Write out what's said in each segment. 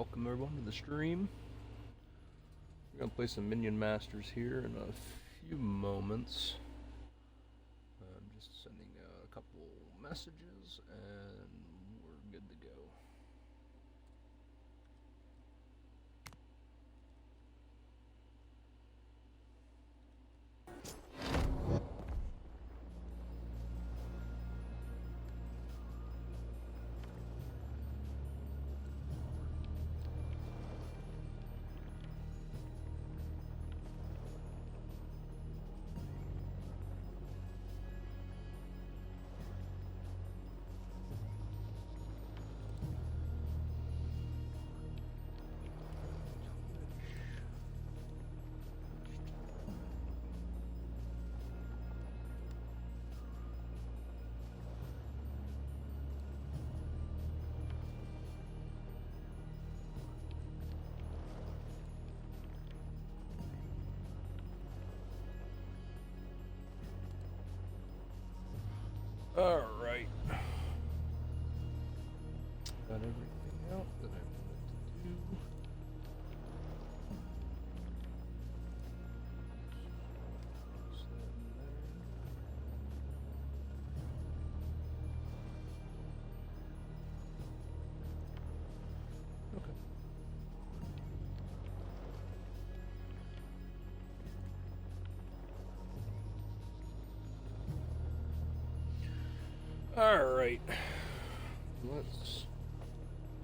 welcome everyone to the stream. We're gonna play some Minion Masters here in a few moments. I'm just sending a couple messages and we're good to go. Alright. Got everything out that I wanted to do. Place that in there. Okay. Alright, let's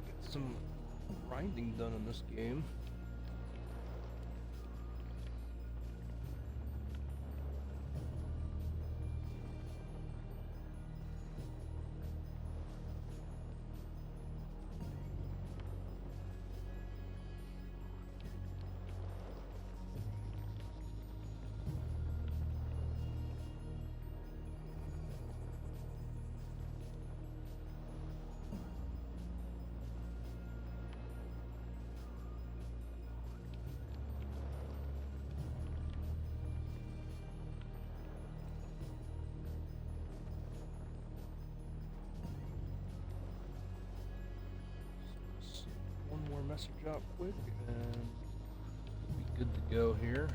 get some grinding done in this game. One more message out quick and we'll be good to go here.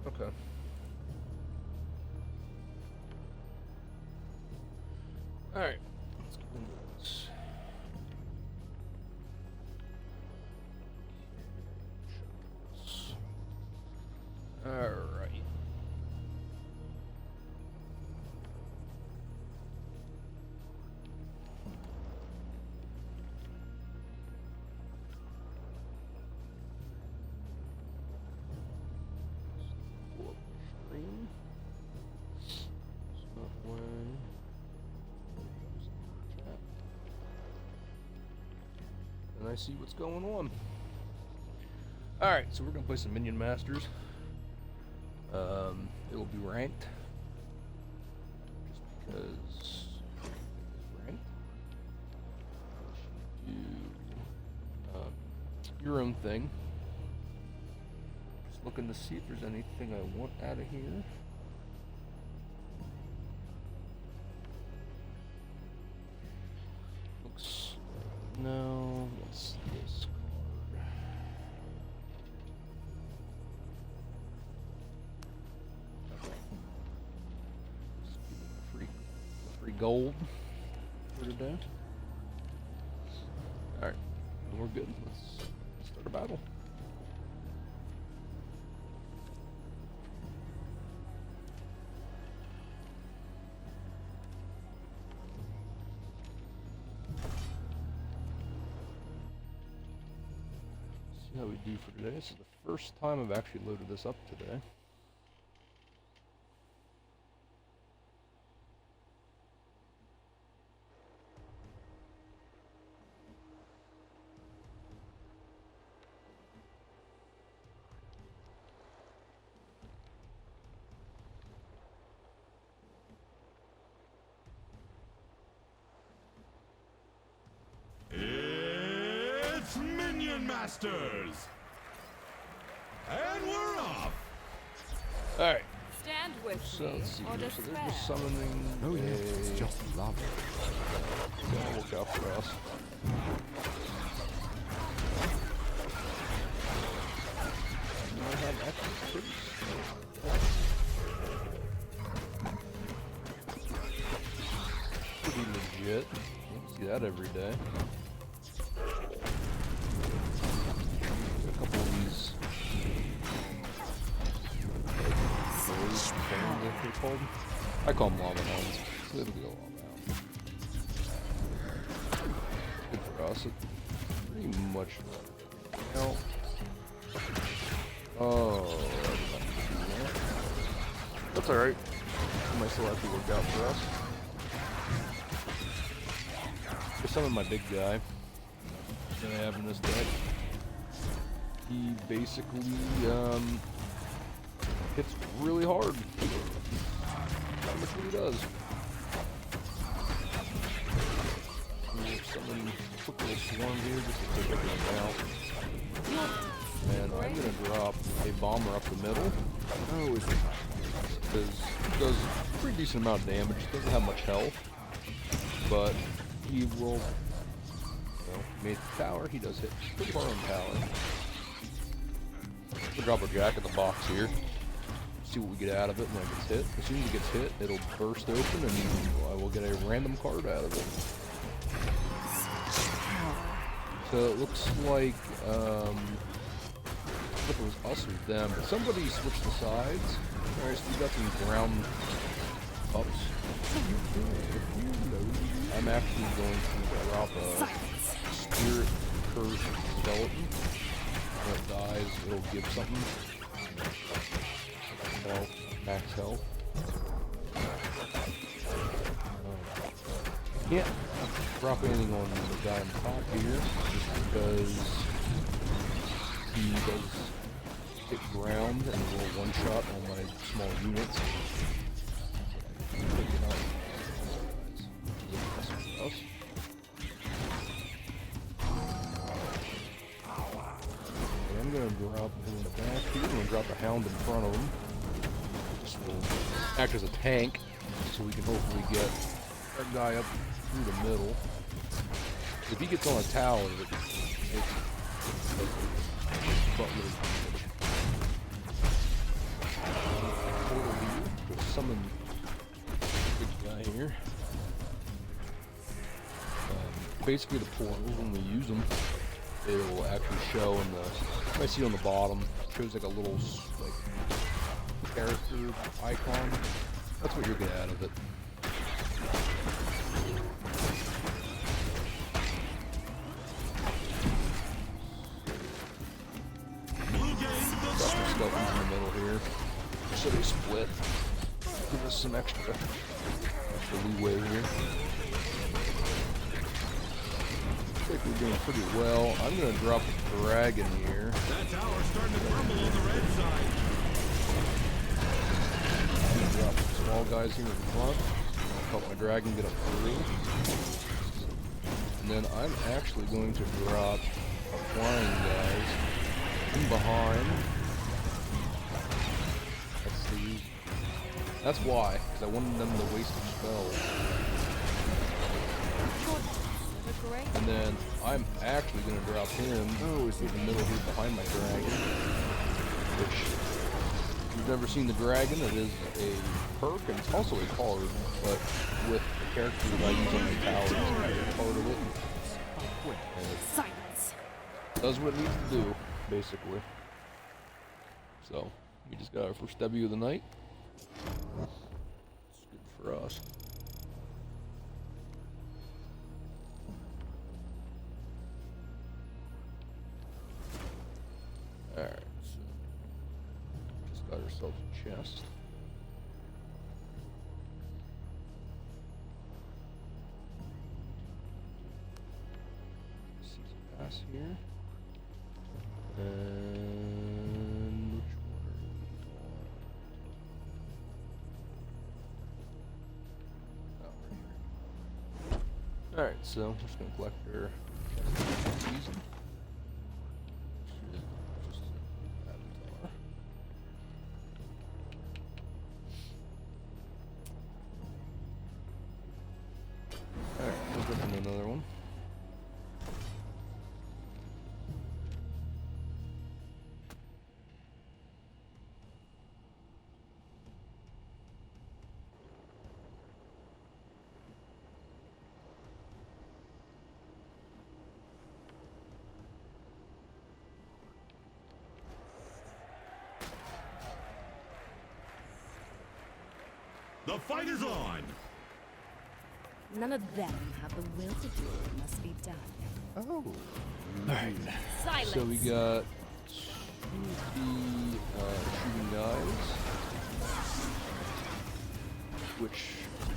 Okay. Alright, let's get into this. Alright. Stream. It's not when. Chat. And I see what's going on. Alright, so we're gonna play some Minion Masters. It will be ranked. Just because it's ranked. You do your own thing. Just looking to see if there's anything I want out of here. Looks no. What's this card? Okay. Just give me free gold for today. All right, we're good. Let's start a battle. See how we do for today. This is the first time I've actually loaded this up today. Minion Masters! And we're off! Alright, Stand with so me let's see or here. So they're despair. just summoning Oh yeah, it's a... just lovely. Gonna look out for us. I have actually pretty legit. You don't see that every day. A couple of these boys, fans, if they're called. I call them lava hounds. So it'll be a lava hound. Good for us. It pretty much. No. Oh, I did not do that. That's alright. It might still have to work out for us. There's some of my big guy that I have in this deck. He basically hits really hard. Not much what he does. We'll summon a quick little swarm here just to take everything out. And I'm gonna drop a bomber up the middle. Oh, is it? Because it does a pretty decent amount of damage. Doesn't have much health, but he will. Well, made the tower. He does hit pretty hard on tower. We'll drop a jack in the box here. See what we get out of it when it gets hit. As soon as it gets hit, it'll burst open, and I will get a random card out of it. So it looks like if it was us or them, but somebody switched the sides. Alright, so we got some ground pups. I'm actually going to drop a spirit cursed skeleton. When it dies, it'll give something. Health, max health. Can't drop anything on the guy on top here, just because he does hit ground and will one-shot on my small units. And I'm going to drop him in the back here. I'm going to drop a hound in front of him. This will act as a tank, so we can hopefully get that guy up through the middle. If he gets on a tower, it's buttload damage. Portal here, to summon big guy here. Basically the portals, when we use them, it'll actually show in the, you might see on the bottom, shows like a little like character icon. That's what you'll get out of it. Got some skeletons in the middle here, so they split. Give us some extra leeway here. Looks like we're doing pretty well. I'm gonna drop a dragon here. That tower's starting to crumble on the red side. I'm gonna drop some small guys here in front. Help my dragon get up through. And then I'm actually going to drop flying guys in behind. Let's see. That's why, because I wanted them to waste their spells. And then I'm actually going to drop him in the middle here behind my dragon. Which, if you've never seen the dragon, it is a perk, and it's also a card, but with the character that I use on my tower, it's part of it. And it does what it needs to do, basically. So, we just got our first W of the night. It's good for us. Alright, so just got ourselves a chest. Season pass here. And which one are we on? Oh, right here. Alright, so I'm just gonna collect our season. The fight is on! None of them have the will to do what must be done. Oh. Alright. Silence! So we got two key shooting guys, which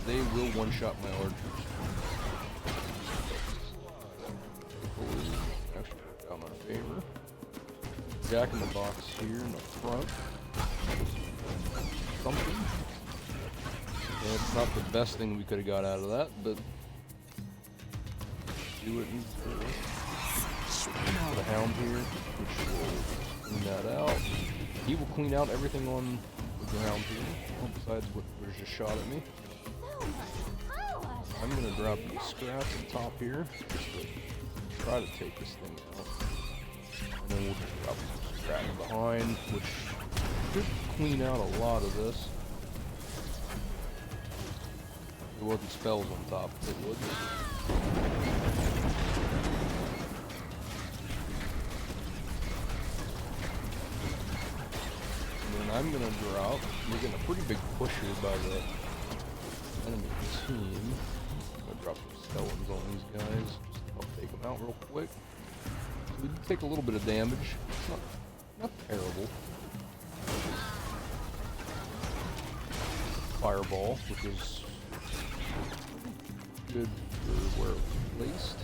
they will one-shot my archers. Hopefully, actually worked out in our favor. Jack in the box here in the front. Something. Yeah, it's not the best thing we could have got out of that, but do what it needs to do. Put a hound here, which will clean that out. He will clean out everything on the ground here, besides what was just shot at me. I'm gonna drop these scraps on top here, just to try to take this thing out. And then we'll just drop some scrap behind, which should clean out a lot of this. If there wasn't spells on top, it would. I'm gonna drop. We're getting a pretty big push here by the enemy team. I'm gonna drop some skeletons on these guys. I'll take them out real quick. So we did take a little bit of damage. It's not terrible. Fireball, which is good for where it was placed.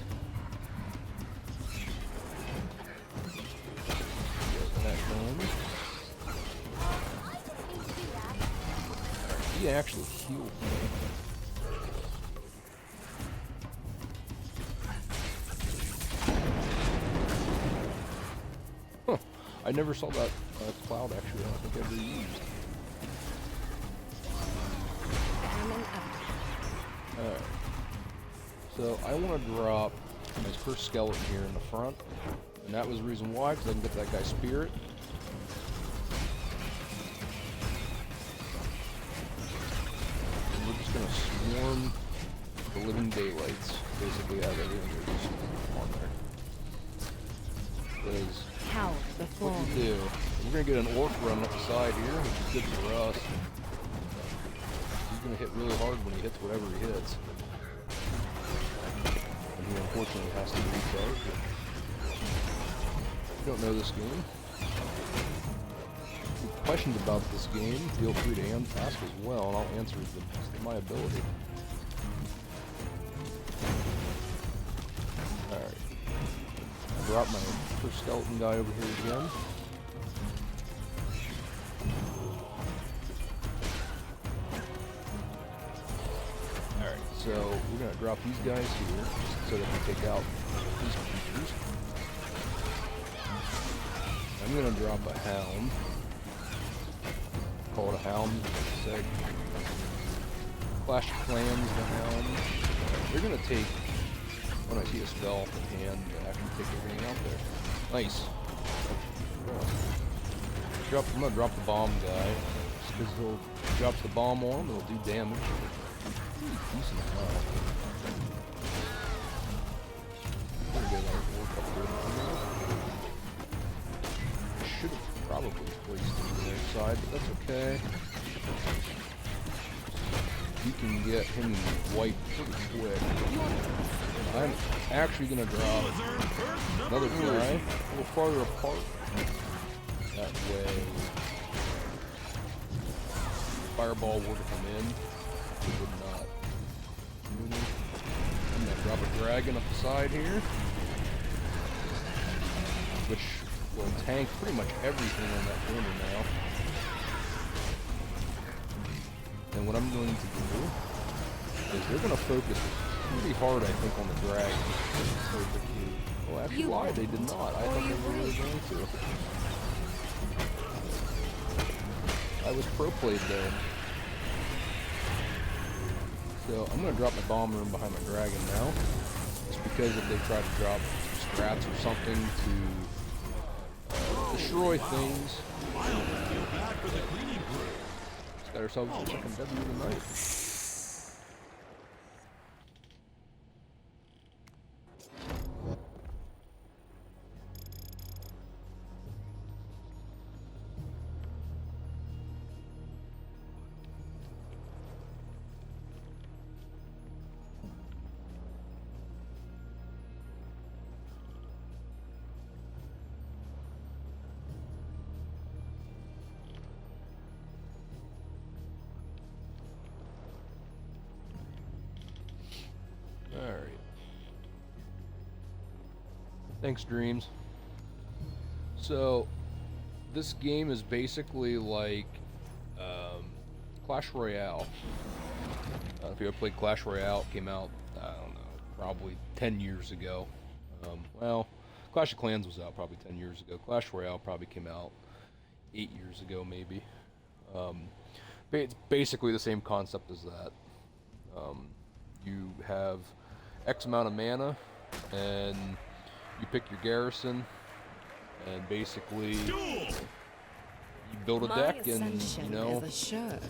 Get that going. He actually healed me. Huh. I never saw that cloud actually. I don't think ever used. Alright. So I want to drop my first skeleton here in the front. And that was the reason why, because I can get that guy's spirit. We're just gonna swarm the living daylights. Basically, have everything we're just on there. Because what we do, we're gonna get an orc run up the side here, which is good for us. He's gonna hit really hard when he hits whatever he hits, and he unfortunately has to recharge. If you don't know this game, questions about this game, feel free to ask as well, and I'll answer the best of my ability. Alright. I brought my first skeleton guy over here again. Alright, so we're going to drop these guys here, so that we take out these creatures. I'm going to drop a hound. Call it a hound, like I said. Clash of Clans, the hound. They're gonna take, when I see a spell in hand, actually take everything out there. Nice. I'm gonna drop the bomb guy, just because he'll drops the bomb on him, it'll do damage. Decent amount. Pretty good artwork up there. I should have probably placed him to their side, but that's okay. You can get him wiped pretty quick. I'm actually gonna drop another guy a little farther apart. That way, fireball were to come in, it would not. I'm gonna drop a dragon up the side here, which will tank pretty much everything on that corner now. And what I'm going to do is they're going to focus pretty hard, I think, on the dragon. Well, actually, why? They did not. I thought they were really going to. I was pro-played there. So I'm going to drop my bomb room behind my dragon now. Just because if they try to drop strats or something to destroy things. Just got ourselves a second W of the night. Thanks, Dreams. So, this game is basically like Clash Royale. If you ever played Clash Royale, it came out, I don't know, probably 10 years ago. Well, Clash of Clans was out probably 10 years ago. Clash Royale probably came out 8 years ago, maybe. It's basically the same concept as that. You have X amount of mana, and you pick your garrison, and basically you build a deck, and you know,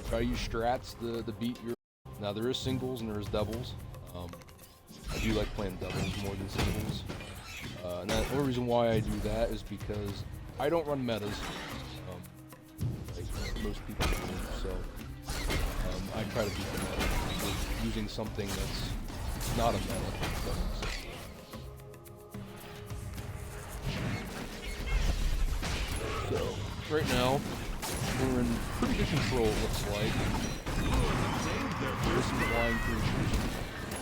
try to use strats to beat your. Now there is singles and there is doubles. I do like playing doubles more than singles. And the only reason why I do that is because I don't run metas, like most people do. So I try to beat the meta with using something that's not a meta. So right now we're in pretty good control, it looks like. There's some flying creatures,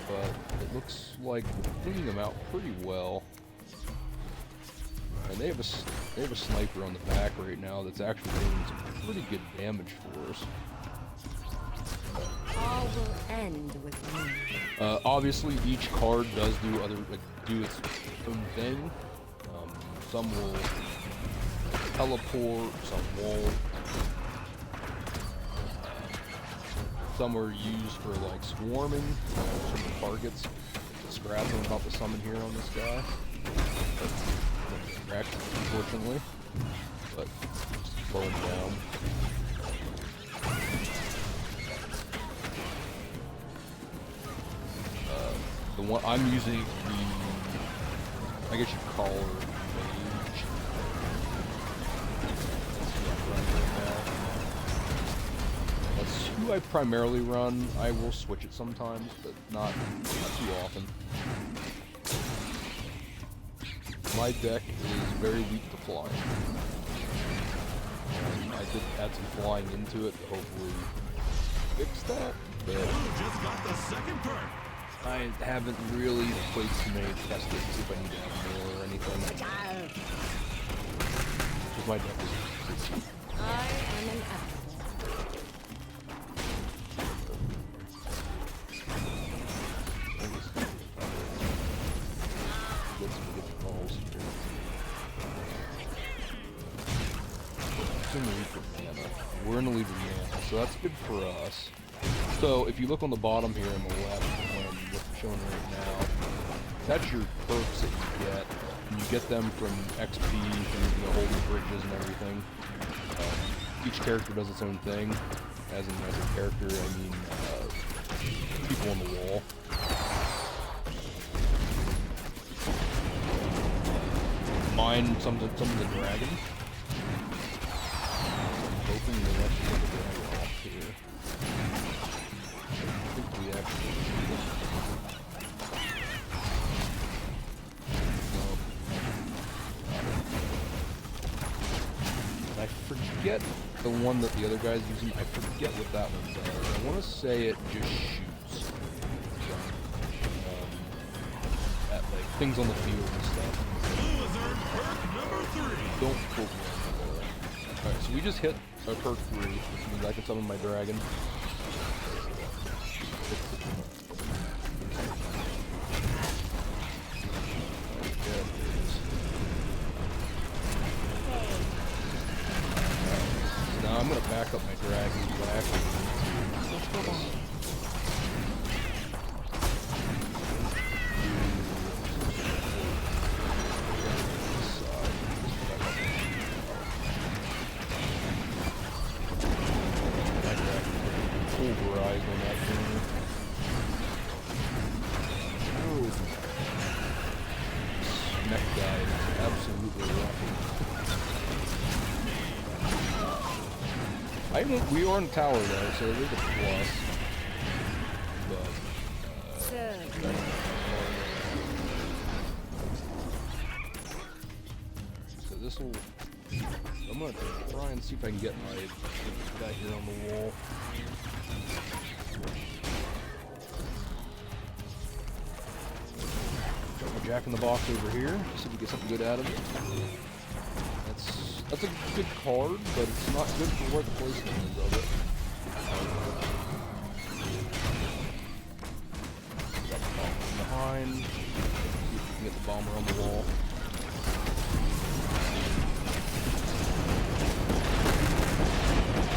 but it looks like we're cleaning them out pretty well. And they have a sniper on the back right now that's actually doing some pretty good damage for us. All will end with me. Obviously, each card does do its own thing. Some will teleport, some won't. Some are used for like swarming, certain targets. Scraps I'm about to summon here on this guy. Unfortunately, but just slow him down. The one I'm using, I guess you'd call her mage. That's who I primarily run. I will switch it sometimes, but not too often. My deck is very weak to flying. I did add some flying into it to hopefully fix that, but Just got the second perk. I haven't really played too many tests to see if I need to have mail or anything. Because my deck is pretty cheap. I am an apple. We're in the lead with mana, so that's good for us. So if you look on the bottom here on the left, what's showing right now, that's your perks that you get. And you get them from XP, from holding bridges and everything. Each character does its own thing. As a character, I mean people on the wall. Mine, some of the dragons. Hoping they actually get the dragon off here. I think we actually I forget the one that the other guy's using. I forget what that one does. I want to say it just shoots at like things on the field and stuff. Don't quote me on that. Alright, so we just hit a perk 3, which means I can summon my dragon. Now I'm gonna back up my dragon back. Pulverize on that thing. Oh. Mech guy is absolutely rocking. We are on tower though, so there's a plus. But so this will. I'm gonna try and see if I can get my guy here on the wall. Jack in the Box over here. See if we get something good out of it. That's a good card, but it's not good for where the placement is of it. Got the bomber from behind. See if we can get the bomber on the wall.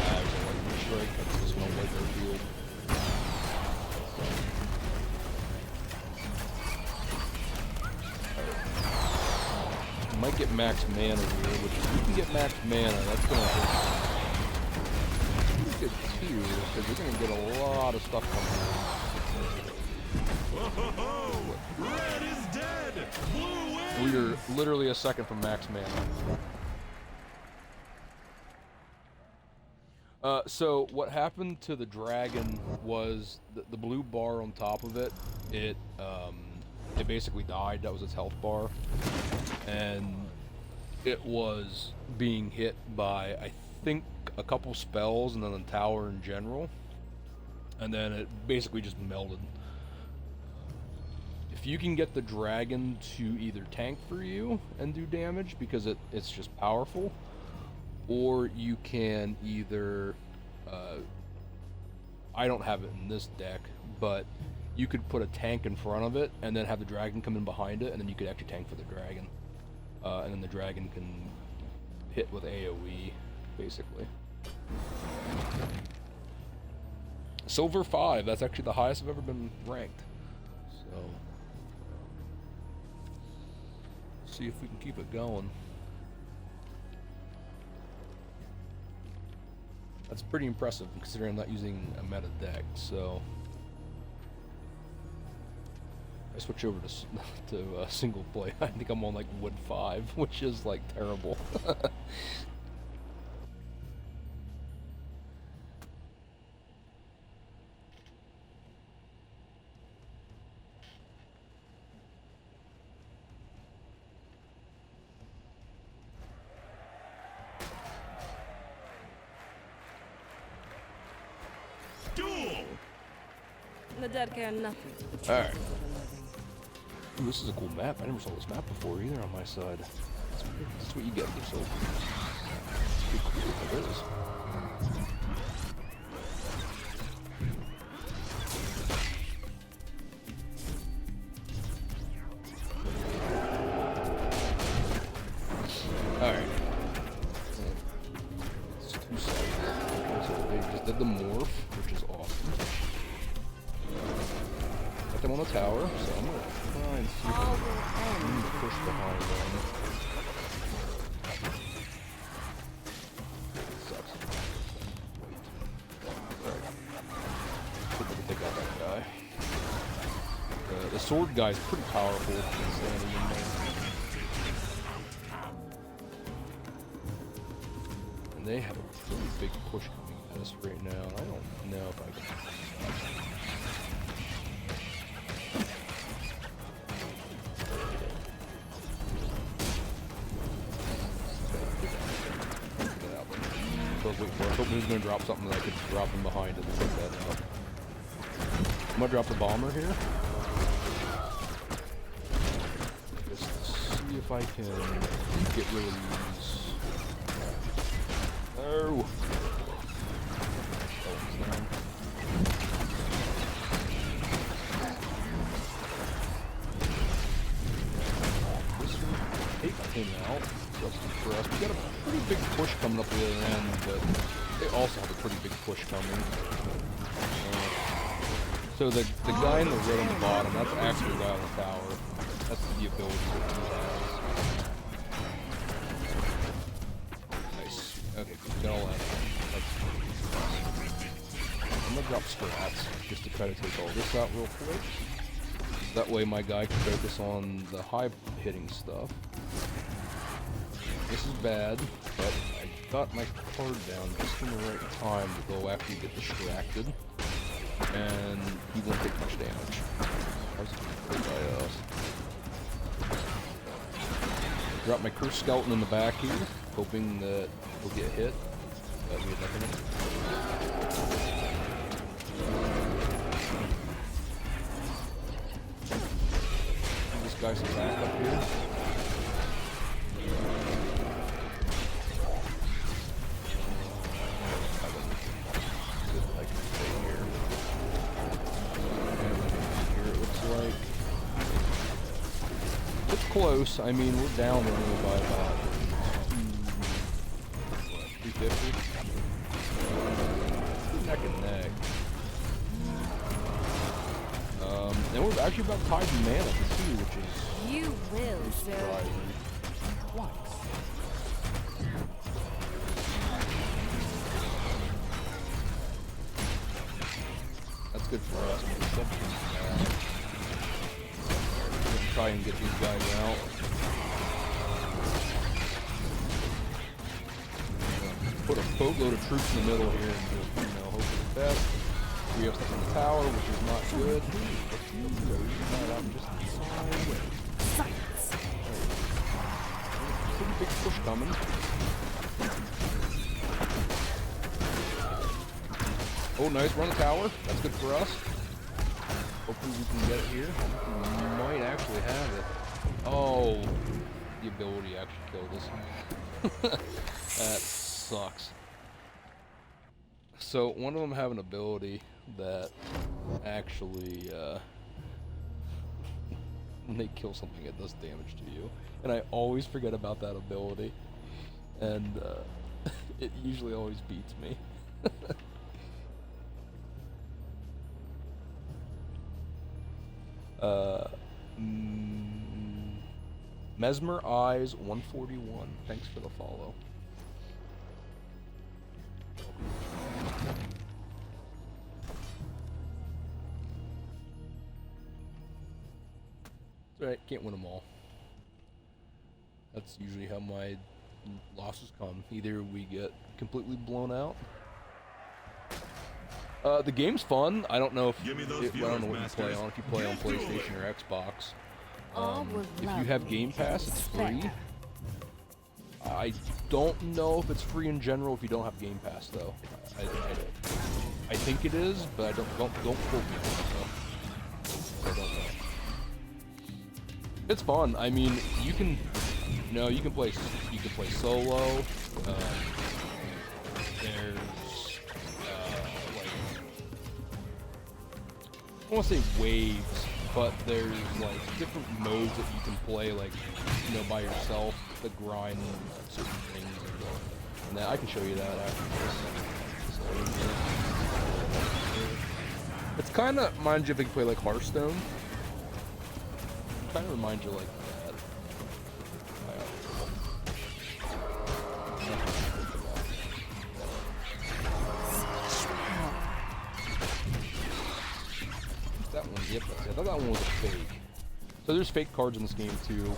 There's a lightning strike. That's just gonna wipe our field. Might get max mana here, which if you can get max mana, that's gonna hurt. Pretty good too, because we're gonna get a lot of stuff coming Whoa! Red is dead. Blue wins. in. We're literally a second from max mana. So what happened to the dragon was the blue bar on top of it. It basically died. That was its health bar, and it was being hit by, I think, a couple spells and then the tower in general, and then it basically just melted. If you can get the dragon to either tank for you and do damage because it's just powerful, or you can either I don't have it in this deck, but you could put a tank in front of it and then have the dragon come in behind it, and then you could actually tank for the dragon. And then the dragon can hit with AoE, basically. Silver 5, that's actually the highest I've ever been ranked. So, see if we can keep it going. That's pretty impressive considering I'm not using a meta deck, so I switch over to single play. I think I'm on like wood 5, which is like terrible. Duel. The dead care nothing. Alright. Ooh, this is a cool map. I never saw this map before either on my side. That's what you get for silver. Pretty cool if it is. Alright. It's 2 sides. Okay, so they just did the morph, which is awesome. Got them on the tower, so I'm gonna try and see if I can push behind them. Sucks. Wait. Alright. See if I can take out that guy. The sword guy's pretty powerful. Standing in there. And they have a pretty big push coming at us right now. I don't know if I can. I was hoping he was going to drop something that I could drop him behind it and take that out. I'm going to drop the bomber here. Just to see if I can get rid of these. Oh! Oh, it's down. This one, take him out. For us. We got a pretty big push coming up the other end, but they also have a pretty big push coming. So the guy in the red on the bottom, that's actually the guy on the tower. That's the ability that he has. Nice. Okay, good. Got all that. I'm gonna drop strats just to try to take all this out real quick. That way my guy can focus on the high hitting stuff. This is bad, but I got my card down just in the right time to go after you get distracted, and he won't take much damage. I was played by us. Drop my Curse Skeleton in the back here, hoping that he'll get hit, but we had nothing in it. This guy some back up here. I can stay here. And here it looks like. It's close. I mean, we're down only by about 250. Neck and neck. And we're actually about tied in mana too, which is You will, sir. surprising. That's good for us. We're gonna try and get these guys out. Put a boatload of troops in the middle here and just, you know, hope for the best. We have stuff in the tower, which is not good. Silence. Pretty big push coming. Oh, nice, run the tower. That's good for us. Hopefully we can get it here. We might actually have it. Oh, the ability actually killed us. That sucks. So one of them have an ability that actually, when they kill something, it does damage to you. And I always forget about that ability. And it usually always beats me. Mesmer Eyes 141. Thanks for the follow. It's alright, can't win them all. That's usually how my losses come. Either we get completely blown out. The game's fun. I don't know if Give me those I don't know what you viewers, play masters. on. If you play on Get to PlayStation it. or Xbox. All was If you lovely have Game till Pass, it's despair. free. I don't know if it's free in general if you don't have Game Pass though. I think it is, but I don't quote me on it though. I don't know. It's fun. I mean, you can play solo. There's like, I don't want to say waves, but there's like different modes that you can play, like, you know, by yourself, to grind certain things. And then I can show you that after this. It's kind of reminds you if you play like Hearthstone. Kind of reminds you like that. That one, yep, I thought that one was a fake. So there's fake cards in this game too.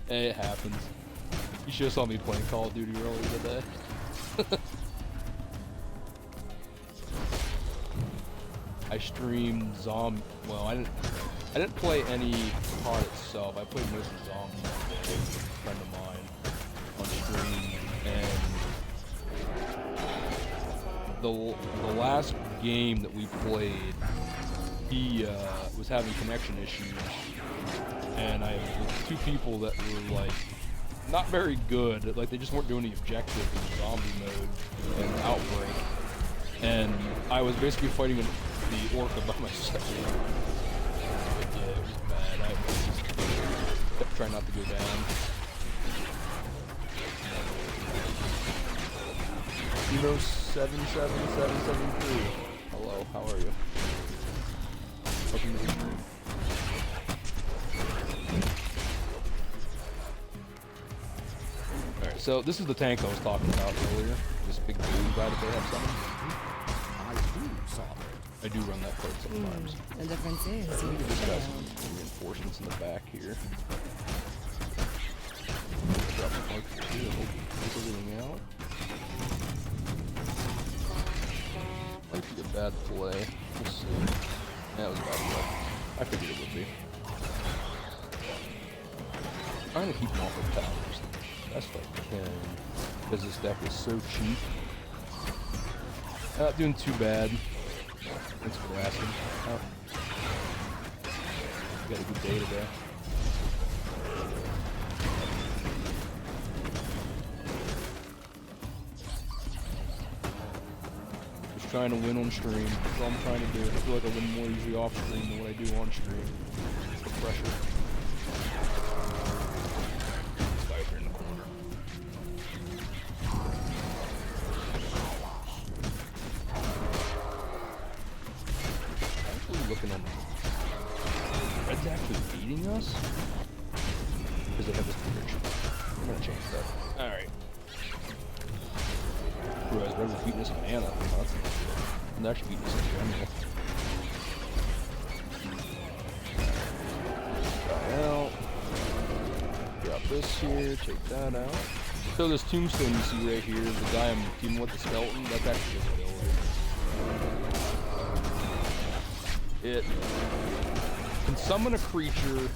Hey, it happens. You should have saw me playing Call of Duty earlier today. I streamed well, I didn't play any card itself. I played mostly Zombie that day with a friend of mine on stream, and the last game that we played, he was having connection issues, and I was with two people that were like not very good. Like they just weren't doing the objective in zombie mode and outbreak, and I was basically fighting the orca by myself. Yeah, it was bad. I kept trying not to go down. 77773. Hello, how are you? Welcome to the stream. Alright, so this is the tank I was talking about earlier. This big blue guy that they have summoned. I do run that card sometimes. The difference is This you guy's failed. some reinforcements in the back here. Drop the marks here, hope we get everything out. Might be a bad play. We'll see. That was a bad play. I figured it would be. Trying to keep them off of towers best I can, because this deck is so cheap. Not doing too bad. Thanks for asking. You got a good day today. Just trying to win on stream. That's all I'm trying to do. I feel like I win more usually off stream than what I do on stream. It's the pressure. This guy's here in the corner. Actually looking on Red's actually beating us? Because they have this bridge. I'm gonna change that. Alright. Realize Red was beating us in mana. Oh, that's not good. And they're actually beating us in general. Try out. Drop this here, take that out. So this tombstone you see right here, the guy I'm teaming with, the skeleton, that's actually his ability. It can summon a creature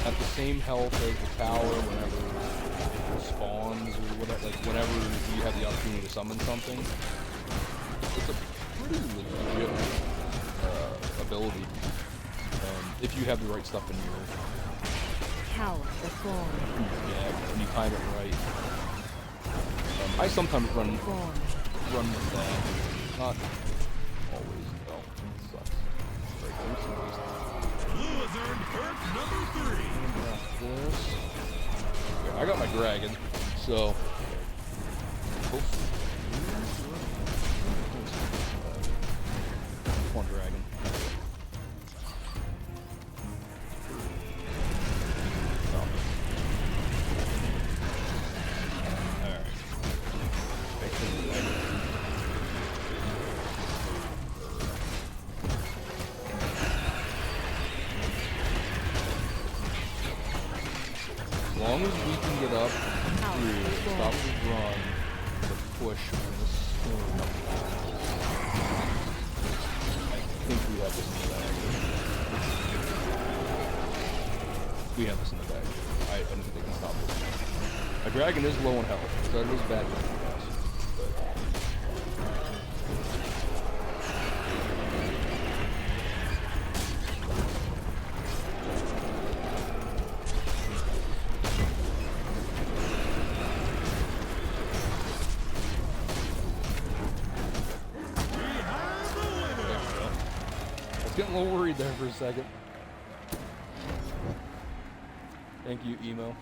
at the same health as the tower whenever it spawns or whatever, like whenever you have the opportunity to summon something. It's a pretty legit ability if you have the right stuff in your Power the form. deck and you time it right. I sometimes run Form. with that, not always though. It sucks. Right, there's some waste. Blue has earned perk number 3. This. Yeah, I got my dragon, so hopefully. One dragon. Oh. Alright. As long as we can get up through, stop the run, the push when this storm comes down. I think we have this in the bag. We have this in the bag. I don't think they can stop this. My dragon is low on health, so that is bad for us. Getting a little worried there for a second. Thank you, Emo.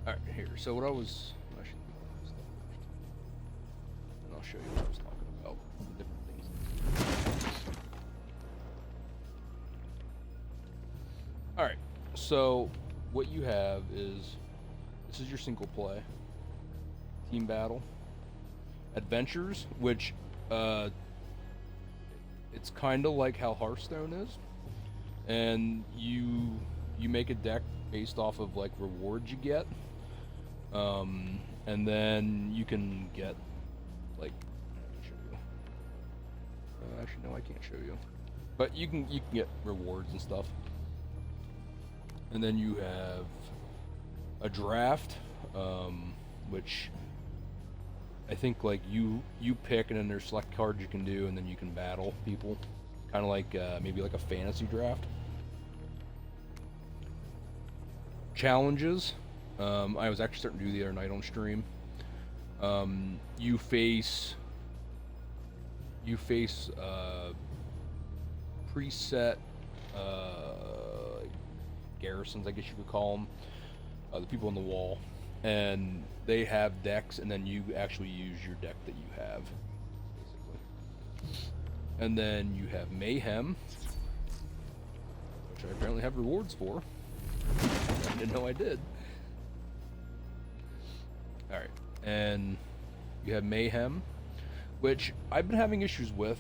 Alright, here. So what I was show you what I was talking about. Different things. Alright, so what you have is this is your single play. Team battle. Adventures, which it's kinda like how Hearthstone is. And you make a deck based off of like rewards you get. And then you can get like, show you. Actually, no, I can't show you. But you can get rewards and stuff. And then you have a draft, which I think like you pick, and then there's select cards you can do, and then you can battle people, kind of like maybe like a fantasy draft. Challenges. I was actually starting to do the other night on stream. You face preset garrisons, I guess you could call them, the people on the wall, and they have decks, and then you actually use your deck that you have, basically. And then you have Mayhem, which I apparently have rewards for. I didn't know I did. Alright, and you have Mayhem, which I've been having issues with,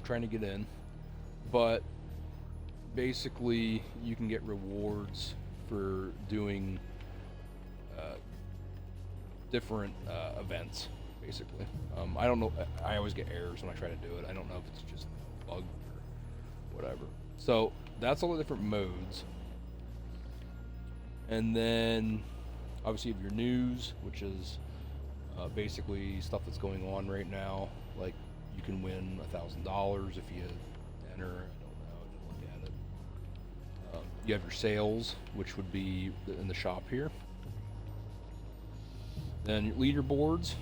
trying to get in, but basically you can get rewards for doing different events. basically. I don't know. I always get errors when I try to do it. I don't know if it's just bugged or whatever. So that's all the different modes. And then obviously you have your news, which is basically stuff that's going on right now. Like you can win $1,000 if you enter. I don't know. I didn't look at it. You have your sales, which would be in the shop here. Then your leaderboards,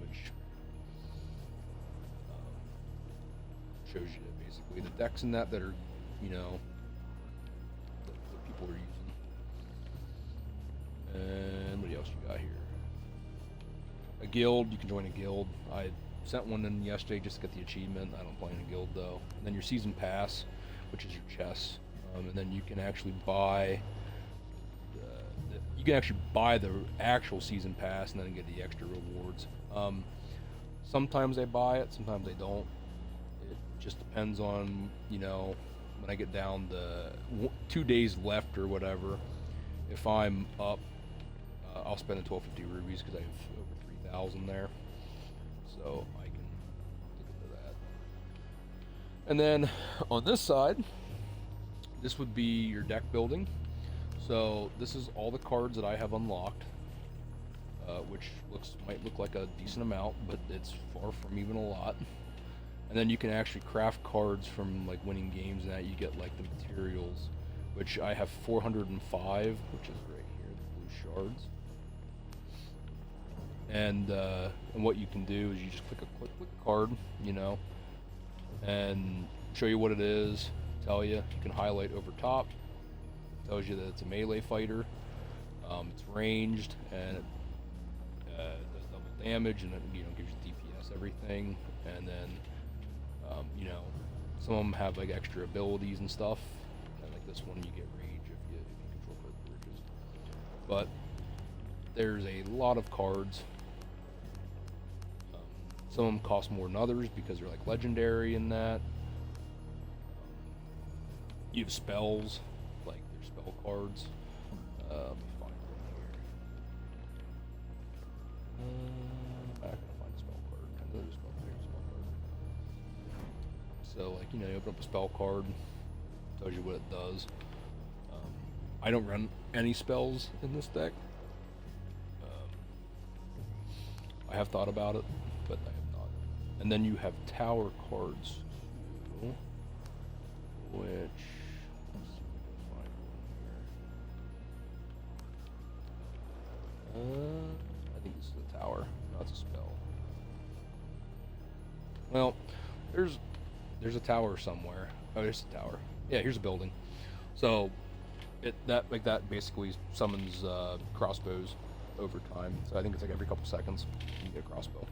which shows you basically the decks in that are, you know, that people are using. And what else you got here? A guild. You can join a guild. I sent one in yesterday just to get the achievement. I don't play in a guild though. And then your season pass, which is your chests. And then you can actually buy. You can actually buy the actual season pass and then get the extra rewards. Sometimes I buy it, sometimes I don't. It just depends on, you know, when I get down the 2 days left or whatever. If I'm up, I'll spend the 1250 rubies because I have over 3,000 there. So I can look into that. And then on this side, this would be your deck building. So this is all the cards that I have unlocked, which might look like a decent amount, but it's far from even a lot. And then you can actually craft cards from like winning games, and that you get like the materials, which I have 405, which is right here, the blue shards. And what you can do is you just click a card, you know, and show you what it is, tell you. You can highlight over top. Tells you that it's a melee fighter. It's ranged and it does double damage, and it, you know, gives you DPS everything. And then you know, some of them have like extra abilities and stuff. And like this one, you get rage if you control purple ridges. But there's a lot of cards. Some of them cost more than others because they're like legendary in that. You have spells. Spell cards. Let me find one here. I'm not gonna find a spell card. I know there's a spell card. So, like, you know, you open up a spell card, tells you what it does. I don't run any spells in this deck. I have thought about it, but I have not. And then you have tower cards, too, which. I think this is a tower. No, it's a spell. Well, there's a tower somewhere. Oh, there's a tower. Yeah, here's a building. So that basically summons crossbows over time. So I think it's like every couple seconds you get a crossbow.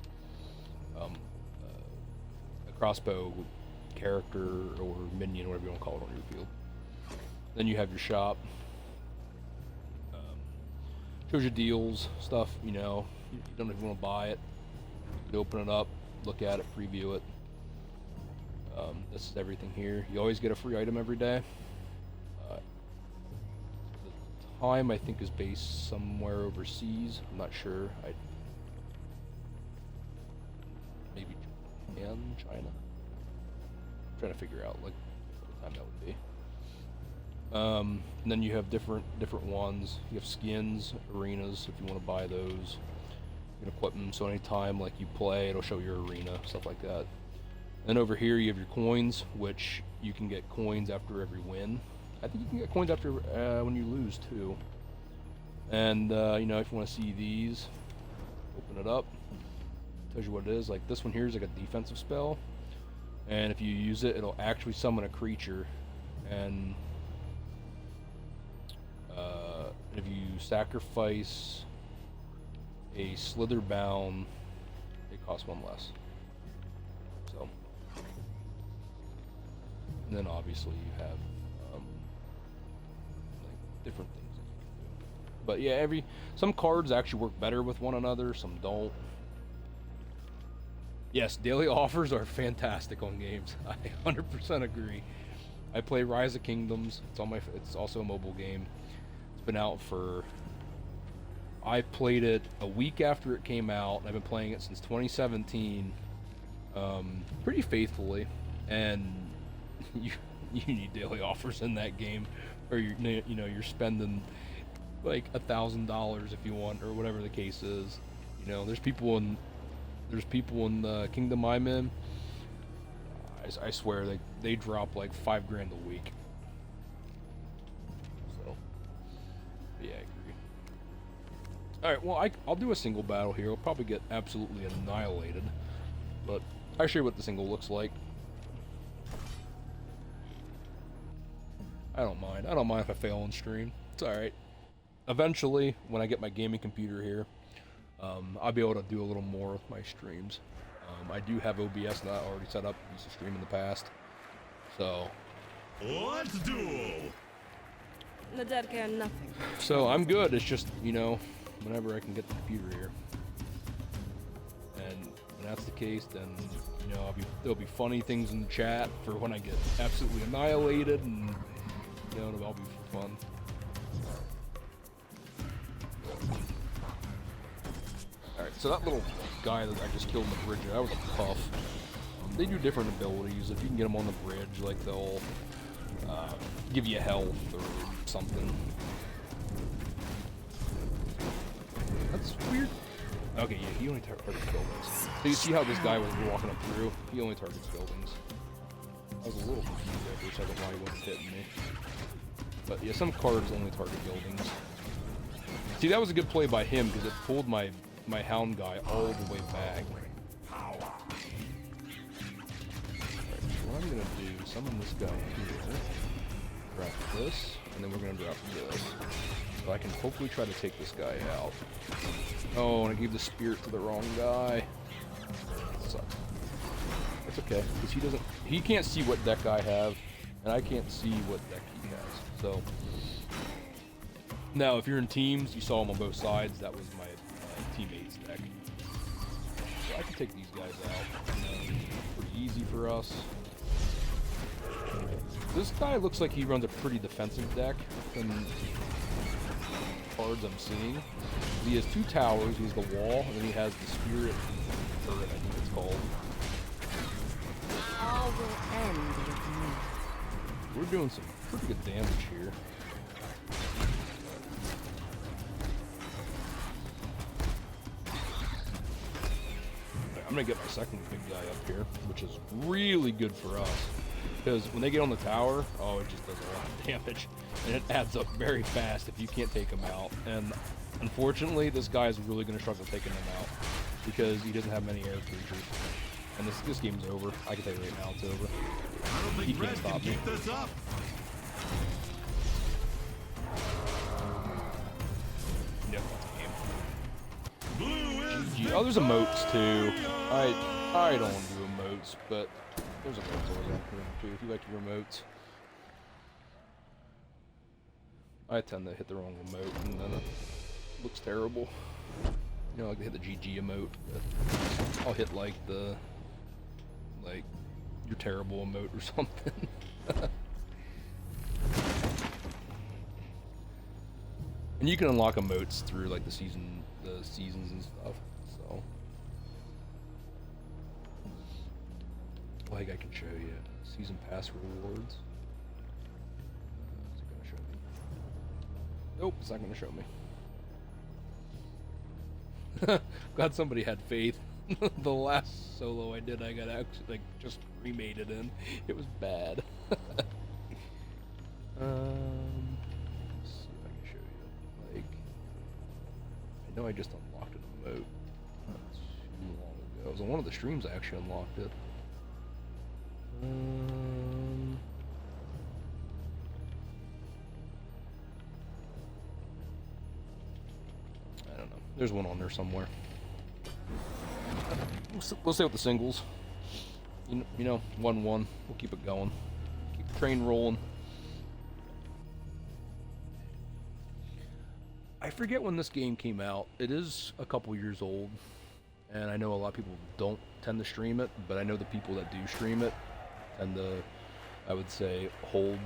A crossbow character or minion, whatever you want to call it, on your field. Then you have your shop. Shows you deals, stuff, you know. You don't know if you want to buy it. You can open it up, look at it, preview it. This is everything here. You always get a free item every day. The time, I think, is based somewhere overseas. I'm not sure. Maybe Japan, China. I'm trying to figure out like what time that would be. And then you have different ones. You have skins, arenas, if you want to buy those. You can equip them, so anytime like you play, it'll show your arena, stuff like that. Then over here you have your coins, which you can get coins after every win. I think you can get coins after when you lose too. And you know, if you want to see these, open it up. Tells you what it is. Like this one here is like a defensive spell, and if you use it, it'll actually summon a creature. And if you sacrifice a slitherbound, it costs one less. So, and then obviously you have like different things that you can do. But yeah, some cards actually work better with one another, some don't. Yes, daily offers are fantastic on games. I 100% agree. I play Rise of Kingdoms. It's also a mobile game. Been out for I played it a week after it came out. I've been playing it since 2017, pretty faithfully, and you need daily offers in that game, or you're spending like $1,000 if you want, or whatever the case is. You know, there's people in the Kingdom I'm in. I swear they drop like $5,000 a week. So yeah, I agree. All right, well I'll do a single battle here. I'll probably get absolutely annihilated, but I'll show you what the single looks like. I don't mind. I don't mind if I fail on stream. It's all right. Eventually, when I get my gaming computer here, I'll be able to do a little more with my streams. I do have OBS that I already set up. Used to stream in the past. So. Let's duel. The dead care nothing. So I'm good. It's just, you know, whenever I can get the computer here. And when that's the case, then, you know, there'll be funny things in the chat for when I get absolutely annihilated, and, you know, it'll all be fun. Alright, so that little guy that I just killed on the bridge, that was a puff. They do different abilities. If you can get them on the bridge, like they'll give you health or something. That's weird. Okay, yeah, he only targets buildings. So you see how this guy was walking up through? He only targets buildings. I was a little confused there for a second why he wasn't hitting me. But yeah, some cards only target buildings. See, that was a good play by him because it pulled my hound guy all the way back. Alright, so what I'm gonna do, summon this guy here, drop this, and then we're gonna drop this. So I can hopefully try to take this guy out. Oh, and I gave the spirit to the wrong guy. That sucks. That's okay, because he can't see what deck I have, and I can't see what deck he has. So now, if you're in teams, you saw him on both sides. That was my teammate's deck. So I can take these guys out. You know, pretty easy for us. This guy looks like he runs a pretty defensive deck from cards I'm seeing. He has 2 towers. He has the wall, and then he has the spirit turret, I think it's called. All will end with me. We're doing some pretty good damage here. I'm gonna get my second big guy up here, which is really good for us. Because when they get on the tower, oh, it just does a lot of damage. And it adds up very fast if you can't take them out. And unfortunately, this guy is really gonna struggle taking them out. Because he doesn't have many air creatures. And this game's over. I can tell you right now, it's over. I don't He think can't Red stop can me. keep this up. Yep, that's a game. Blue is GG. Oh, there's emotes too. I don't want to do emotes, but there's emotes always out here too if you like your emotes. I tend to hit the wrong emote and then it looks terrible. You know, I like to hit the GG emote, but I'll hit like you're terrible emote or something. And you can unlock emotes through like the seasons and stuff. So, like I can show you season pass rewards. Is it gonna show me? Nope, it's not gonna show me. Glad somebody had faith. The last solo I did, I got actually like just remade it in. It was bad. Let's see if I can show you. Like, I know I just unlocked an emote not too long ago. It was on one of the streams I actually unlocked it. I don't know. There's one on there somewhere. We'll stay with the singles. You know, 1-1. We'll keep it going. Keep the train rolling. I forget when this game came out. It is a couple years old, and I know a lot of people don't tend to stream it, but I know the people that do stream it tend to, I would say, hold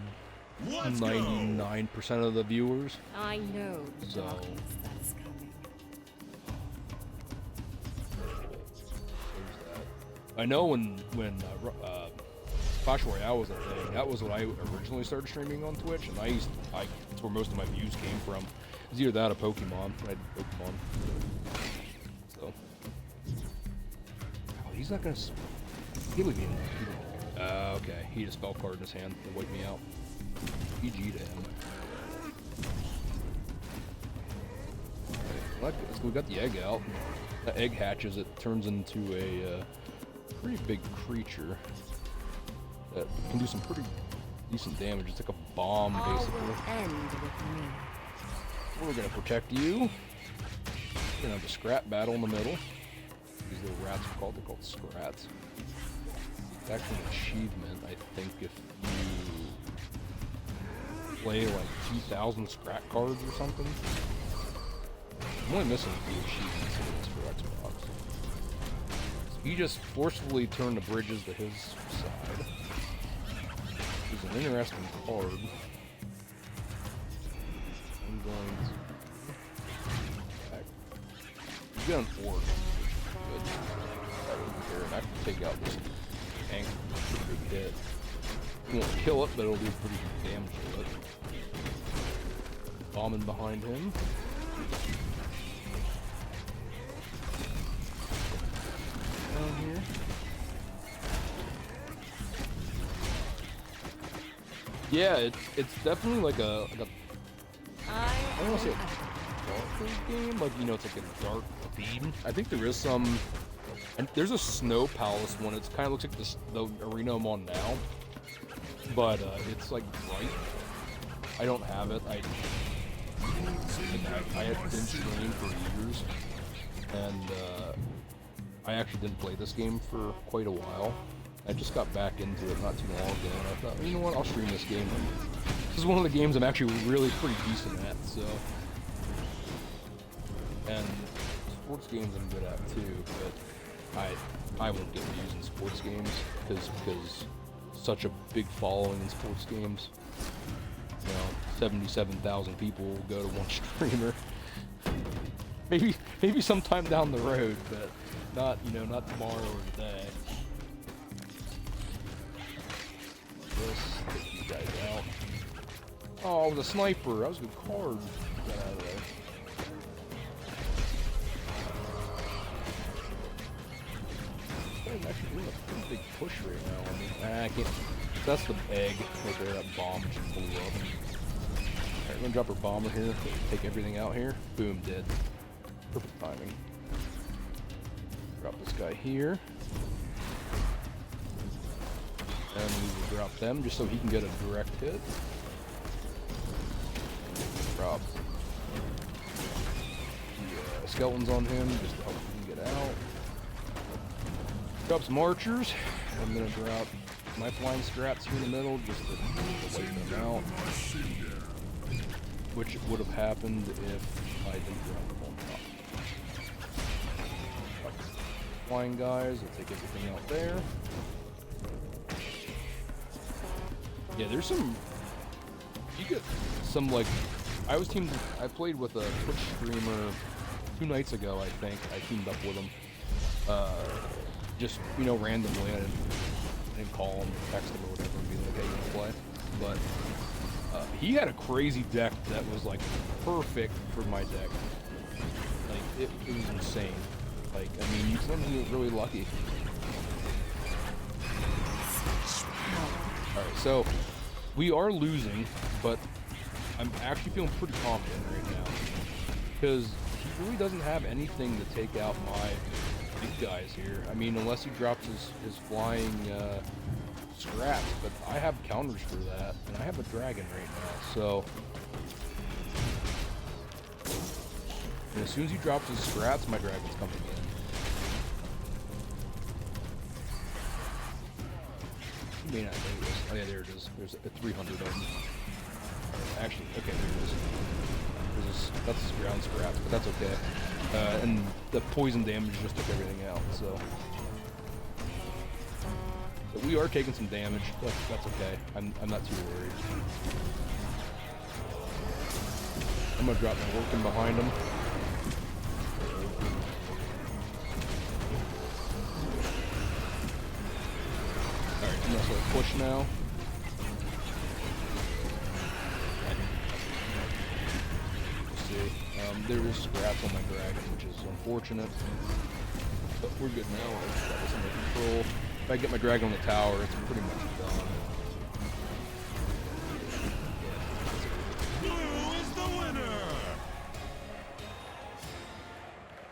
99% of the viewers. I know the So- darkness that's coming. I know when Clash Royale was a thing, that was when I originally started streaming on Twitch, and that's where most of my views came from. It was either that or Pokemon. I did Pokemon. So. Oh, he's not gonna. He would be. Okay. He had a spell card in his hand to wipe me out. GG to him. Okay, so we got the egg out. The egg hatches, it turns into a pretty big creature that can do some pretty decent damage. It's like a bomb, All basically. will end with me. We're gonna protect you. We're gonna have a scrap battle in the middle. These little rats are called. They're called scrats. It's actually an achievement, I think, if you play like 2,000 scrap cards or something. I'm only missing a few achievements for Xbox. So he just forcefully turned the bridges to his side. Which is an interesting card. I'm going to... He's got an orc, which is good. That wouldn't care, and I can take out this tank with a pretty big hit. It won't kill it, but it'll do pretty good damage to it. Bombing behind him. Down here. Yeah, it's definitely like a I don't want to say a darker game, like, you know, it's like a dark theme. I think there is some, and there's a Snow Palace one. It kind of looks like the arena I'm on now, but it's like bright. I don't have it. I had been streaming for years, and I actually didn't play this game for quite a while. I just got back into it not too long ago, and I thought, you know what, I'll stream this game. This is one of the games I'm actually really pretty decent at, so. And sports games I'm good at too, but I won't get views in sports games because such a big following in sports games. You know, 77,000 people will go to one streamer. Maybe sometime down the road, but not, you know, not tomorrow or today. This, take you guys out. Oh, it was a sniper. That was a good card. Get out of there. I'm actually doing a pretty big push right now. I mean, I can't. That's the egg right there. That bomb just blew up. Alright, I'm gonna drop our bomber here. Take everything out here. Boom, dead. Perfect timing. Drop this guy here. And we will drop them just so he can get a direct hit. Drop the skeletons on him just to help him get out. Drop some archers. I'm gonna drop my flying scraps here in the middle just to wipe them out. Which would have happened if I didn't drop them on top. Flying guys, I'll take everything out there. Yeah, there's some. You get some like. I played with a Twitch streamer 2 nights ago. I think I teamed up with him. Just, you know, randomly. I didn't call him, text him, or whatever, and be like, "Hey, you wanna play?" But he had a crazy deck that was like perfect for my deck. Like it was insane. Like, I mean, you sometimes get really lucky. Alright, so we are losing, but I'm actually feeling pretty confident right now. Because he really doesn't have anything to take out my big guys here. I mean, unless he drops his flying scraps, but I have counters for that, and I have a dragon right now, so. And as soon as he drops his scraps, my dragon's coming in. You may not know this. Oh yeah, there it is. There's 300 of them. Actually, okay, there it is. That's his ground scraps, but that's okay. And the poison damage just took everything out, so. But we are taking some damage, but that's okay. I'm not too worried. I'm gonna drop my working behind him. So push now. Let's see. There's scraps on my dragon, which is unfortunate. But we're good now. I've got this under control. If I get my dragon on the tower, it's pretty much done. Blue is the winner.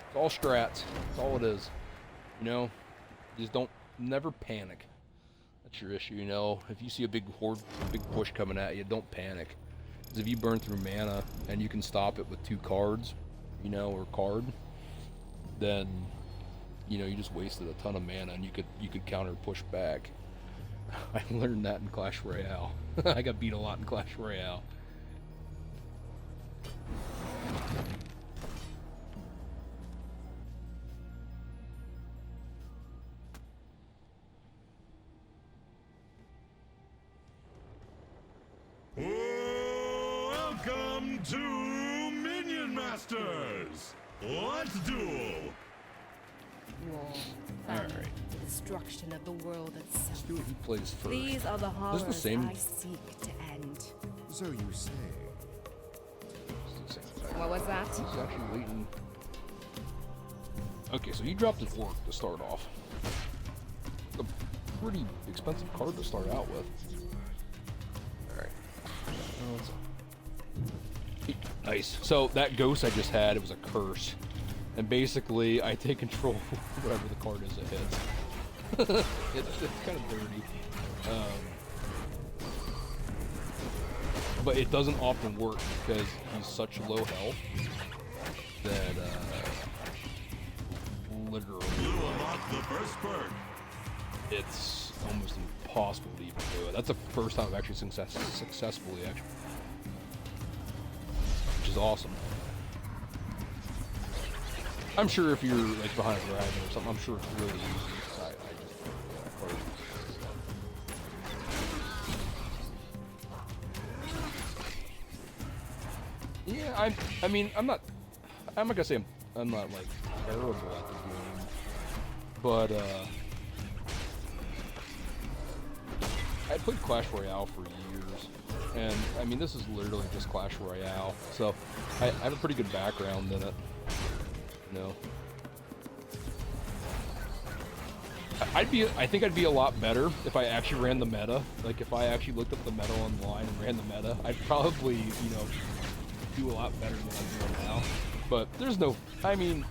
It's all strats. That's all it is. You know, just never panic. That's your issue, you know. If you see a big horde, big push coming at you, don't panic. Because if you burn through mana and you can stop it with 2 cards, you know, or card, then, you know, you just wasted a ton of mana and you could counter push back. I learned that in Clash Royale. I got beat a lot in Clash Royale. Welcome to Minion Masters. Let's duel. War, Alright. famine, destruction of the world Let's itself. do what he plays first. These are the horrors the same- I seek to end. So you say. Let's do the same thing. What was that? He's actually waiting. Okay, so he dropped his work to start off. A pretty expensive card to start out with. Alright. Nice. So that ghost I just had, it was a curse. And basically, I take control of whatever the card is that hits. it's kind of dirty. But it doesn't often work because he's such low health that literally Blue unlocked the first perk. it's almost impossible to even do it. That's the first time I've actually successfully actually, which is awesome. I'm sure if you're like behind a dragon or something, I'm sure it's really easy. Yeah, I mean, I'm not gonna say I'm not like terrible at the game, but I played Clash Royale for years, and I mean this is literally just Clash Royale, so I have a pretty good background in it, you know. I think I'd be a lot better if I actually ran the meta. Like if I actually looked up the meta online and ran the meta, I'd probably, you know, do a lot better than I'm doing now. But there's no, I mean,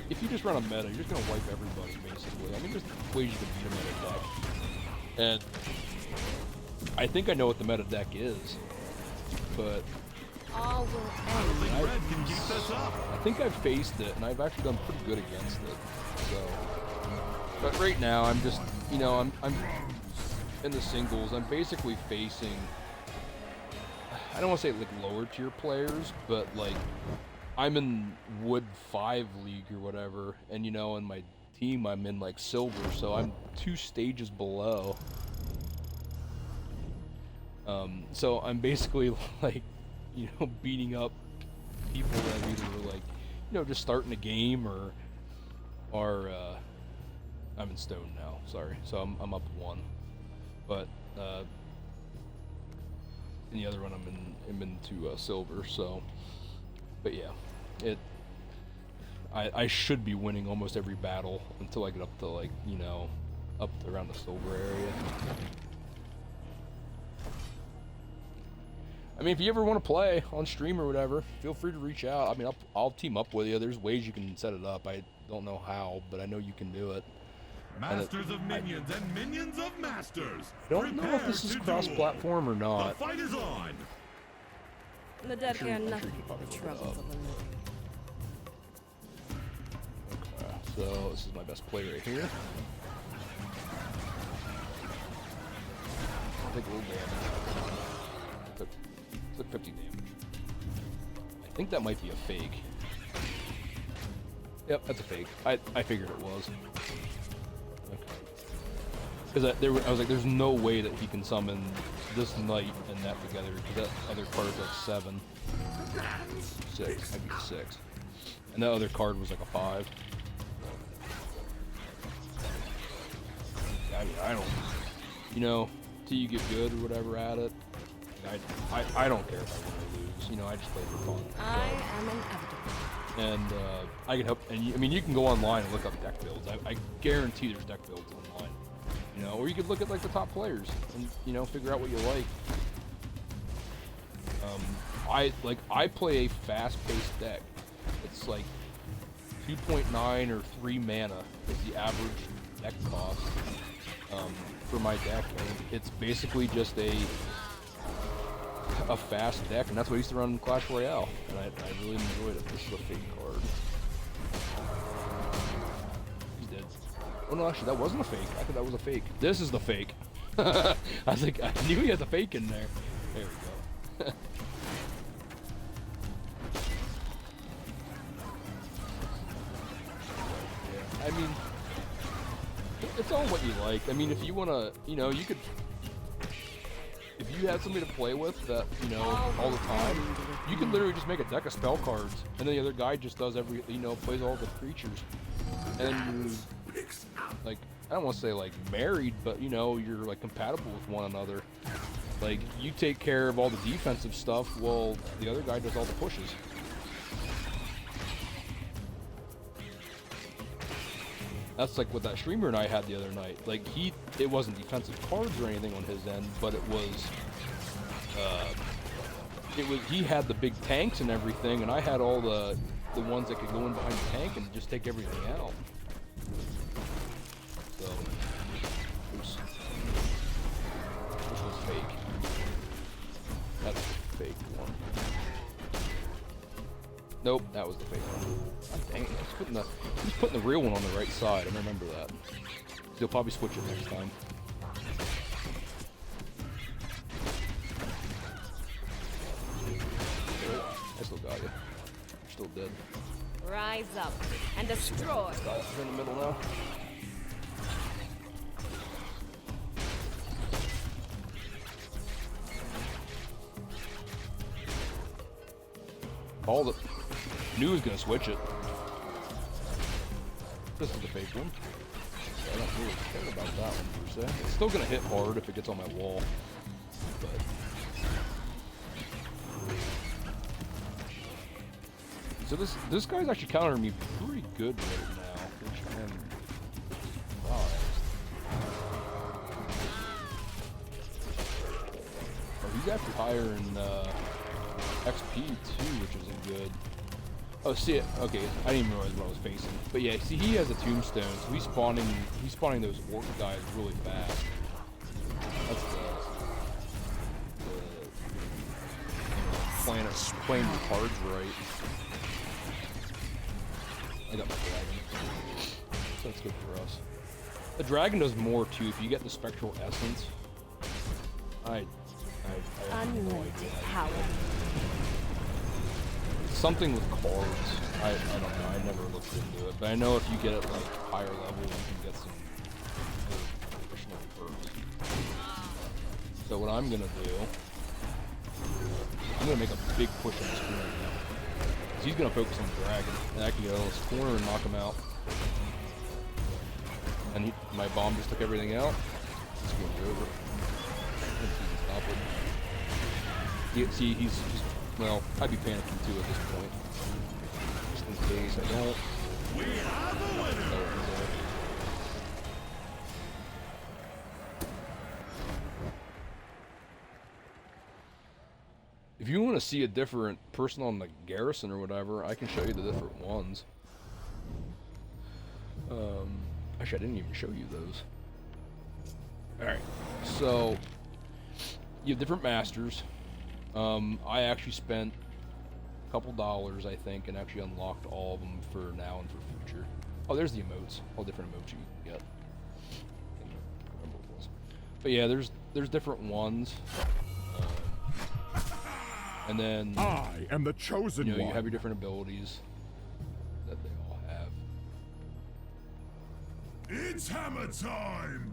if you just run a meta, you're just gonna wipe everybody basically. I mean, there's ways you can beat a meta deck, and I think I know what the meta deck is, but All will end. Think red can keep this up. I think I've faced it, and I've actually done pretty good against it. So, but right now I'm just, you know, I'm in the singles. I'm basically facing, I don't want to say like lower tier players, but like I'm in Wood 5 League or whatever, and you know, in my team I'm in like Silver, so I'm 2 stages below. So I'm basically like, you know, beating up people that either were like, you know, just starting a game or I'm in Stone now. Sorry, so I'm up 1, but in the other one I'm into Silver. So, but yeah, I should be winning almost every battle until I get up to like, you know, up around the Silver area. I mean, if you ever want to play on stream or whatever, feel free to reach out. I mean, I'll team up with you. There's ways you can set it up. I don't know how, but I know you can do it. Masters of Minions and Minions of Masters. I don't know if this is cross-platform or The not. fight is on. The dead sure- care I'm sure nothing you but probably the look it troubles up. of the living. Okay, so this is my best play right here. Take a little damage. Took 50 damage. I think that might be a fake. Yep, that's a fake. I figured it was. Okay. Because I was like, there's no way that he can summon this knight and that together, because that other card is like 7. 6. Might be 6. And that other card was like a 5. Yeah, I mean, I don't, you know, till you get good or whatever at it. I don't care if I win or lose. You know, I just play for fun. I am inevitable. And I can help. And I mean, you can go online and look up deck builds. I guarantee there's deck builds online. You know, or you could look at like the top players and you know figure out what you like. I play a fast-paced deck. It's like 2.9 or 3 mana is the average deck cost for my deck, and it's basically just a fast deck, and that's what I used to run in Clash Royale, and I really enjoyed it. This is a fake card. He's dead. Oh no, actually that wasn't a fake. I thought that was a fake. This is the fake. I was like, I knew he had the fake in there. There we go. I mean, it's all what you like. I mean, if you want to, you know, you could, if you had somebody to play with that, you know, all the time, you could literally just make a deck of spell cards, and then the other guy just does every, you know, plays all the creatures. And you're, like, I don't want to say, like, married, but, you know, you're, like, compatible with one another. Like, you take care of all the defensive stuff, while the other guy does all the pushes. That's like what that streamer and I had the other night. Like it wasn't defensive cards or anything on his end, but it was, he had the big tanks and everything, and I had all the ones that could go in behind the tank and just take everything out. So, this was fake. That's the fake one. Nope, that was the fake one. God dang it, he's putting the real one on the right side, I remember that. He'll probably switch it next time. I still got you. You're still dead. Rise up and destroy. You're in the middle now. Called it. Knew he was gonna switch it. This is the fake one. I don't really care about that one per se. It's still gonna hit hard if it gets on my wall. But so this guy's actually countering me pretty good right now, which I'm surprised. Oh, he's actually higher in XP too, which isn't good. Oh, see it. Okay, I didn't even realize what I was facing. But yeah, see, he has a tombstone, so he's spawning those orc guys really fast. That's playing your cards right. I got my dragon, so that's good for us. The dragon does more too. If you get the spectral essence, I have no idea. Power. Something with cards. I don't know. I never looked into it, but I know if you get it like higher level, you can get some additional perks. So what I'm gonna do, I'm gonna make a big push on this corner now. Cause he's gonna focus on the dragon, and I can get on this corner and knock him out. And my bomb just took everything out. It's going over. Let's see if he can stop it. See, he's well, I'd be panicking too at this point. Just in case I don't. We have a winner. If you want to see a different person on the garrison or whatever, I can show you the different ones. Actually, I didn't even show you those. Alright, so you have different masters. I actually spent a couple dollars, I think, and actually unlocked all of them for now and for future. Oh, there's the emotes. All different emotes you can get. I can't remember what it was. But yeah, there's different ones. And then I am the chosen you one. have your different abilities that they all have. It's hammer time.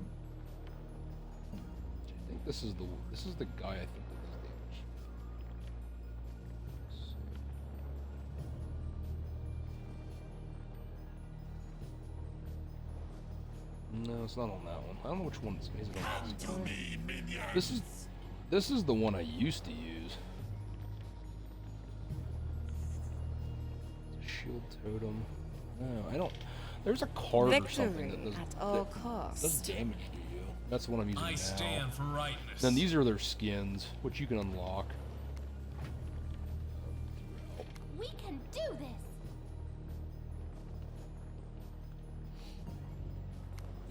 I think this is the guy I think that does damage. No, it's not on that one. I don't know which one is it on this one. This is the one I used to use. Shield totem. No, I don't. There's a card or something that does, at all costs. does damage to you. That's the one I'm using I now. stand for rightness. Then these are their skins, which you can unlock. We can do this.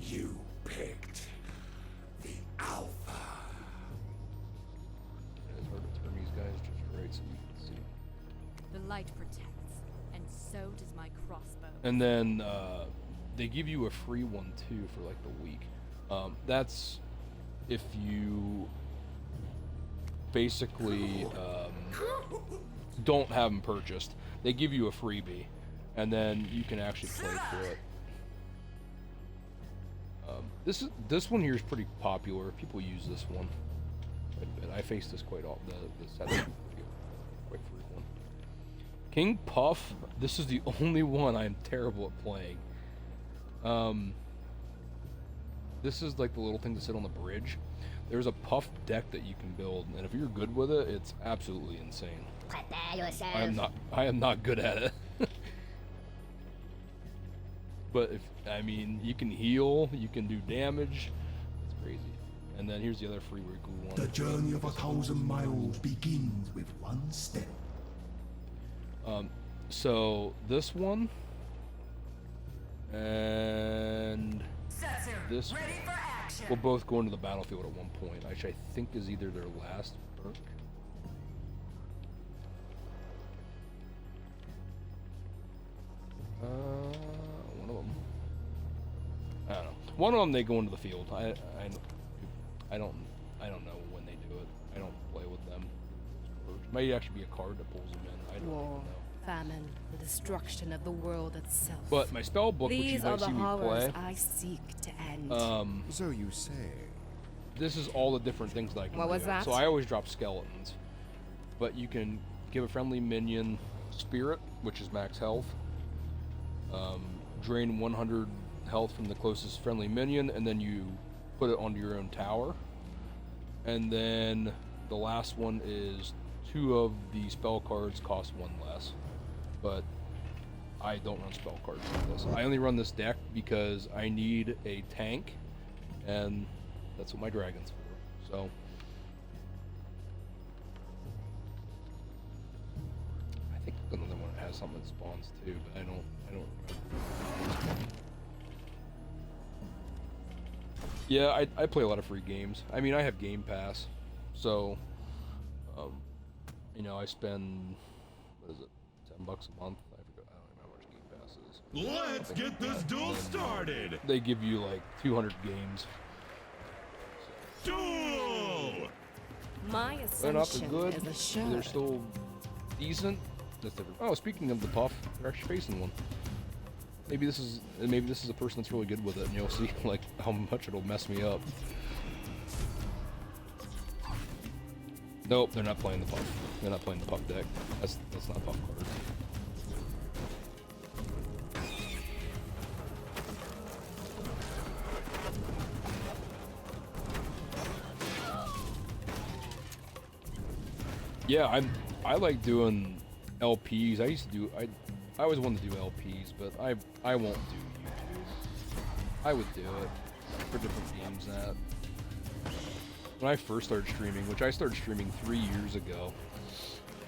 You picked the Alpha. It's hard to turn these guys just right so you can see. The light protects, and so does my crossbow. And then they give you a free one too for like the week. That's if you basically don't have them purchased. They give you a freebie, and then you can actually play for it. This one here is pretty popular. People use this one quite a bit. I face this quite often. The set's quite frequent. King Puff. This is the only one I'm terrible at playing. This is like the little thing to sit on the bridge. There's a Puff deck that you can build, and if you're good with it, it's absolutely insane. Prepare yourself. I am not good at it. But I mean, you can heal, you can do damage. It's crazy. And then here's the other free really cool one. The journey of 1,000 miles begins with one step. So this one and this will both go into the battlefield at one point, which I think is either their last perk. One of them. I don't know. One of them they go into the field. I don't know when they do it. I don't play with them. It might actually be a card that pulls them in. I don't War, know. famine, the destruction of the world itself. But my spell book, which you These are might the see me horrors play, I seek to end. So you say. this is all the different things that I can What do. was that? So I always drop skeletons, but you can give a friendly minion spirit, which is max health. Drain 100 health from the closest friendly minion, and then you put it onto your own tower. And then the last one is 2 of the spell cards cost 1 less. But I don't run spell cards like this. I only run this deck because I need a tank, and that's what my dragon's for. So I think another one has something that spawns too, but I don't remember. Yeah, I play a lot of free games. I mean, I have Game Pass, so you know, I spend, what is it, $10 a month? I forgot. I don't remember how much Game Pass is. Let's get this duel started. They give you like 200 games. Duel. My They're not as ascension good. is assured. They're still decent. That's different. Oh, speaking of the Puff, they're actually facing one. Maybe this is a person that's really good with it, and you'll see like how much it'll mess me up. Nope, they're not playing the Puff. They're not playing the Puff deck. That's not a Puff card. Yeah, I like doing LPs. I always wanted to do LPs, but I won't do YouTube. I would do it for different games that. When I first started streaming, which I started streaming 3 years ago,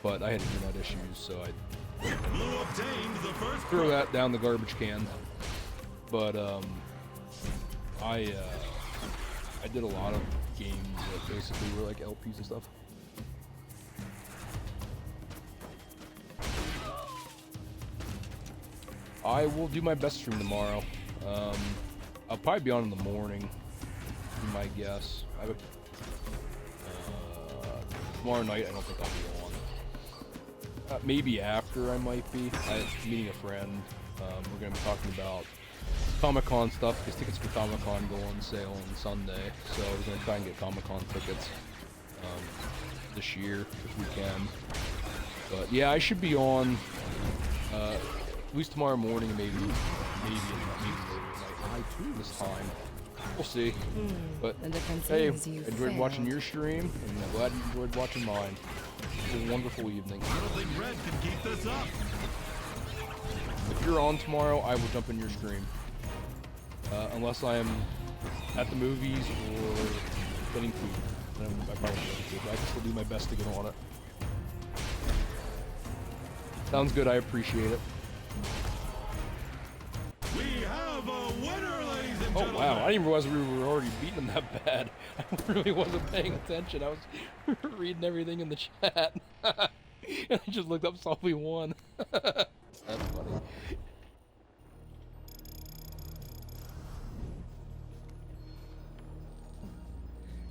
but I had internet issues, so I Blue obtained the first threw that down the garbage can. But I did a lot of games that basically were like LPs and stuff. I will do my best stream tomorrow. I'll probably be on in the morning, be my guess. I have tomorrow night, I don't think I'll be on. Maybe after I might be. I'm meeting a friend. We're going to be talking about Comic-Con stuff, because tickets for Comic-Con go on sale on Sunday. So we're going to try and get Comic-Con tickets this year, if we can. But yeah, I should be on at least tomorrow morning, maybe later tonight. This time. We'll see. But The difference hey, is you enjoyed watching failed. your stream, and I'm glad you enjoyed watching mine. It was a wonderful evening. I don't think Red can keep this up. If you're on tomorrow, I will jump in your stream. Unless I am at the movies or getting food. Then I probably won't get food, but I can still do my best to get on it. Sounds good, I appreciate it. We have a winner, ladies and Oh gentlemen. wow, I didn't realize we were already beating them that bad. I really wasn't paying attention. I was reading everything in the chat. And I just looked up, saw we won. That's funny.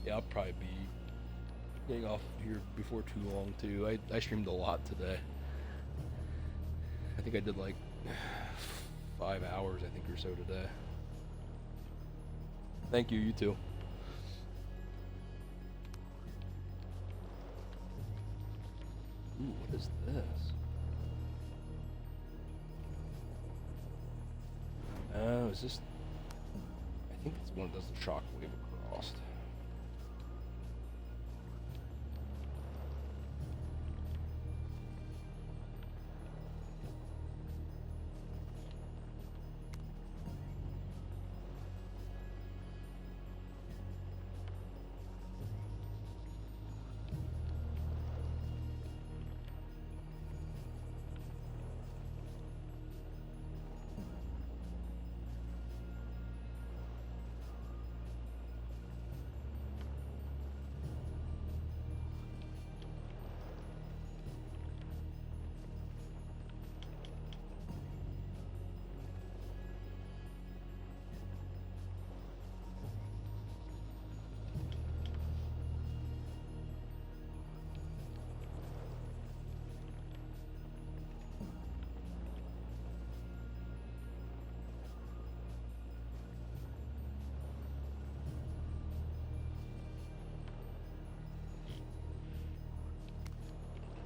Yeah, I'll probably be getting off here before too long too. I streamed a lot today. I think I did like 5 hours, I think, or so today. Thank you, you too. Ooh, what is this? Oh, is this... I think it's one that does the shockwave across.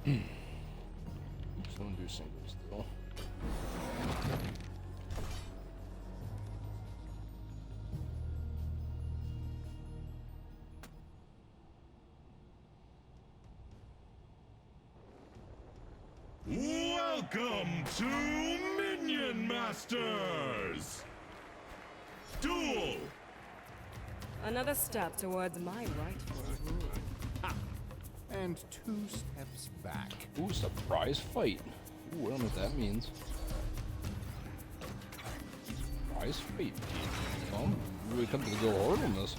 Oops, don't do singles still. Welcome to Minion Masters! Duel! Another step towards my rightful rule. And 2 steps back. Ooh, surprise fight. Ooh, I don't know what that means. Surprise fight. Well, I'm really tempted to go hard on this.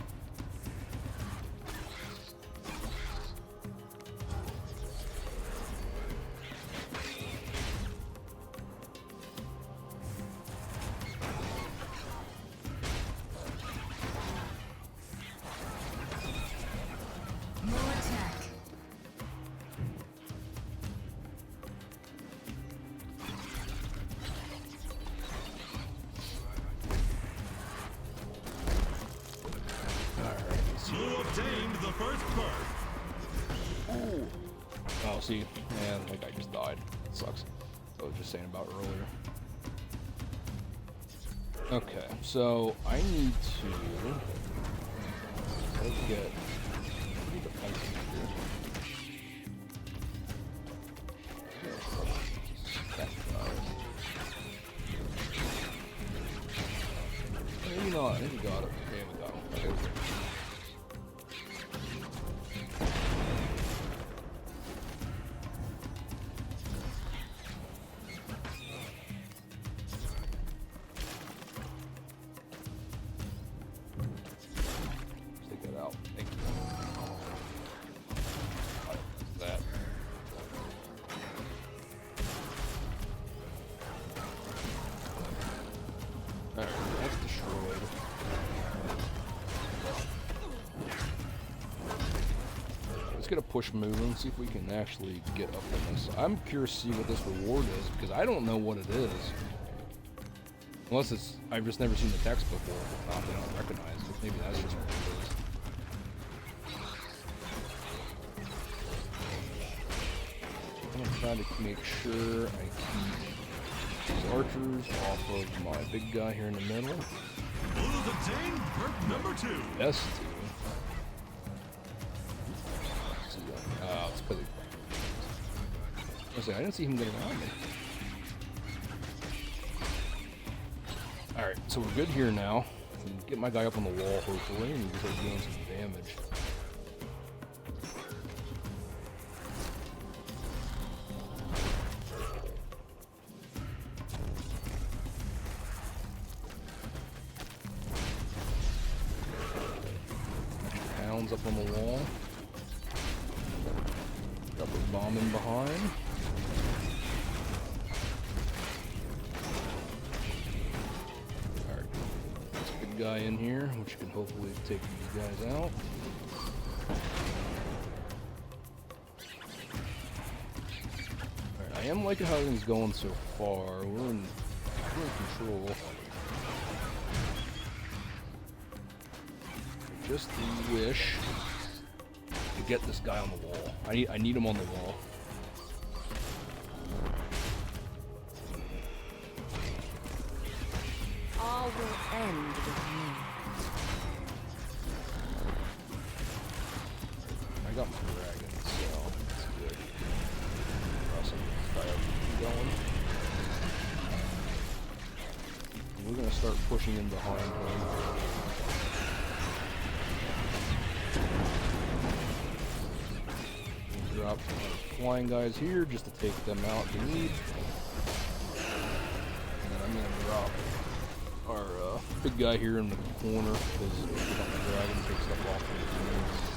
More attack. You obtained the first bird. Ooh. Oh, see, man, that guy just died. That sucks. I was just saying about earlier. Okay, so I need to let's get pretty defensive here. That guy. Maybe not. I think we got it. Okay, we got him. Okay, okay. Take that out. Thank you. That. Alright, that's destroyed. Let's get a push moving, see if we can actually get up on this. I'm curious to see what this reward is, because I don't know what it is. Unless it's, I've just never seen the text before. If not, they don't recognize it. Maybe that's just what it is. I'm trying to make sure I keep these archers off of my big guy here in the middle. Blues obtain perk number 2. S2. Let's see, let's play the... I didn't see him get around me. Alright, so we're good here now. I can get my guy up on the wall, hopefully, and we start doing some damage. Hounds up on the wall. Got the bomb in behind. Guy in here, which can hopefully take these guys out. Alright, I am liking how things going so far. We're in control. I just wish to get this guy on the wall. I need him on the wall. All will end with me. I got my dragon, so that's good. Awesome. Fire going. We're gonna start pushing in behind him. Drop flying guys here just to take them out if we need. And then I'm gonna drop our big guy here in the corner because we got my dragon take stuff off of his wings.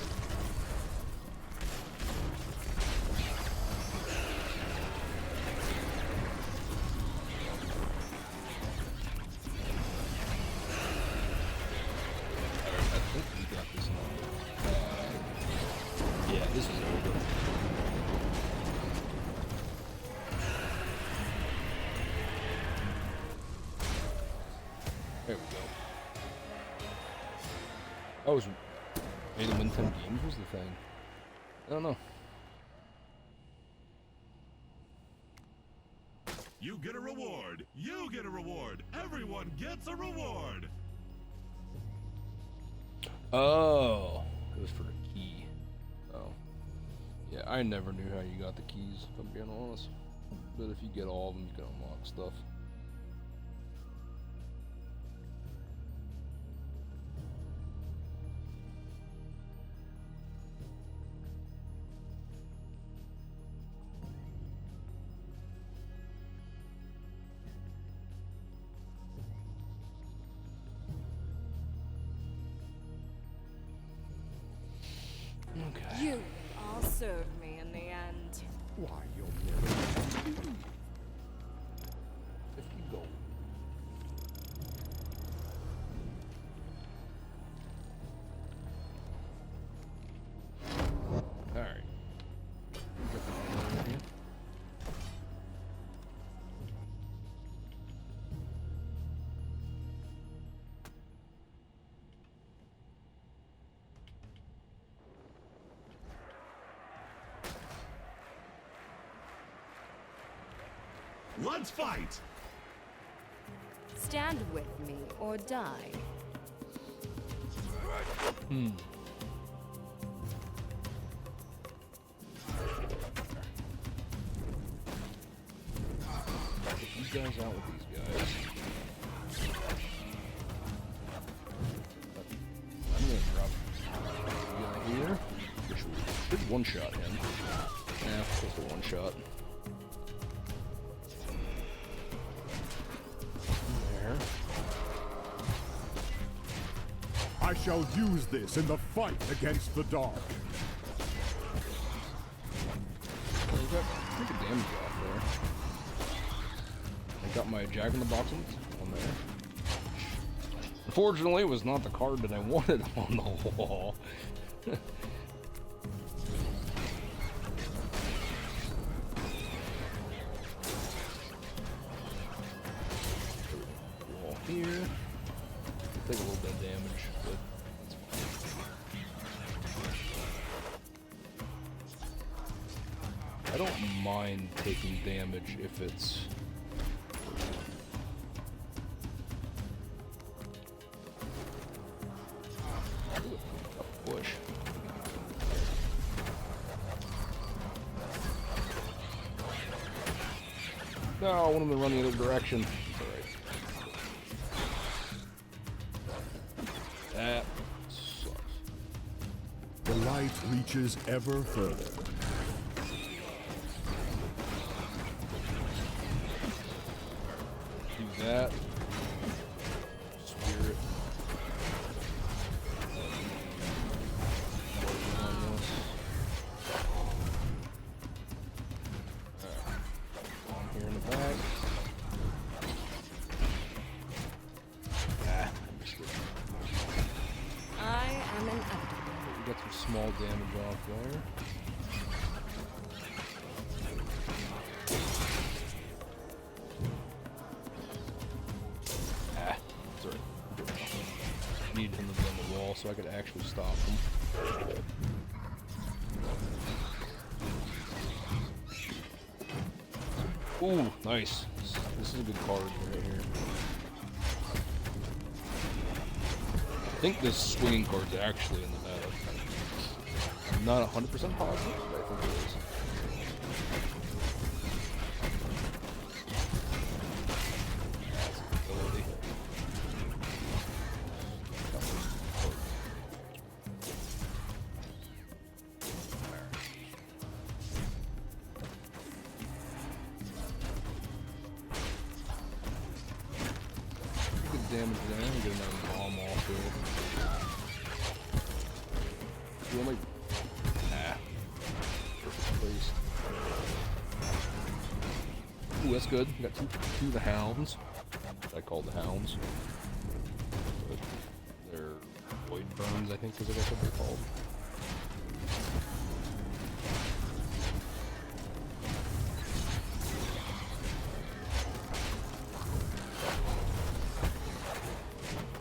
I think we got this now. Yeah, this is over. There we go. I was made him win 10 games was the thing. I don't know. You get a reward. You get a reward. Everyone gets a reward. Oh, it was for the key. Oh, yeah. I never knew how you got the keys, if I'm being honest. But if you get all of them, you can unlock stuff. Okay. You all serve me in the end. Why, you're never 50 gold. Alright. Let's fight. Stand with me or die. Get these guys out with these guys. I'm gonna drop this guy here. Which should one-shot him. Yeah, just a one-shot. There. I shall use this in the fight against the dark. We got pretty good damage off there. I got my Jack in the Box on there. Unfortunately, it was not the card that I wanted on the wall. Wall here. Take a little bit of damage, but that's fine. I don't mind taking damage if it's No, I want him to run the other direction. It's alright. That sucks. The light reaches ever further. Do that. Spirit. Here in the back. Ah, I missed it. I am inevitable. We got some small damage off there. Ah, sorry. Needed him to be on the wall so I could actually stop him. Ooh, nice. This is a good card right here. I think this swinging card's actually in the meta. I'm not 100% positive, but I think it is. That's an ability. Good damage there. We get another bomb off field. You only. Nah. Perfect placed. Ooh, that's good. We got two of the hounds. I call the hounds. But they're void burns, I think, is what they're called.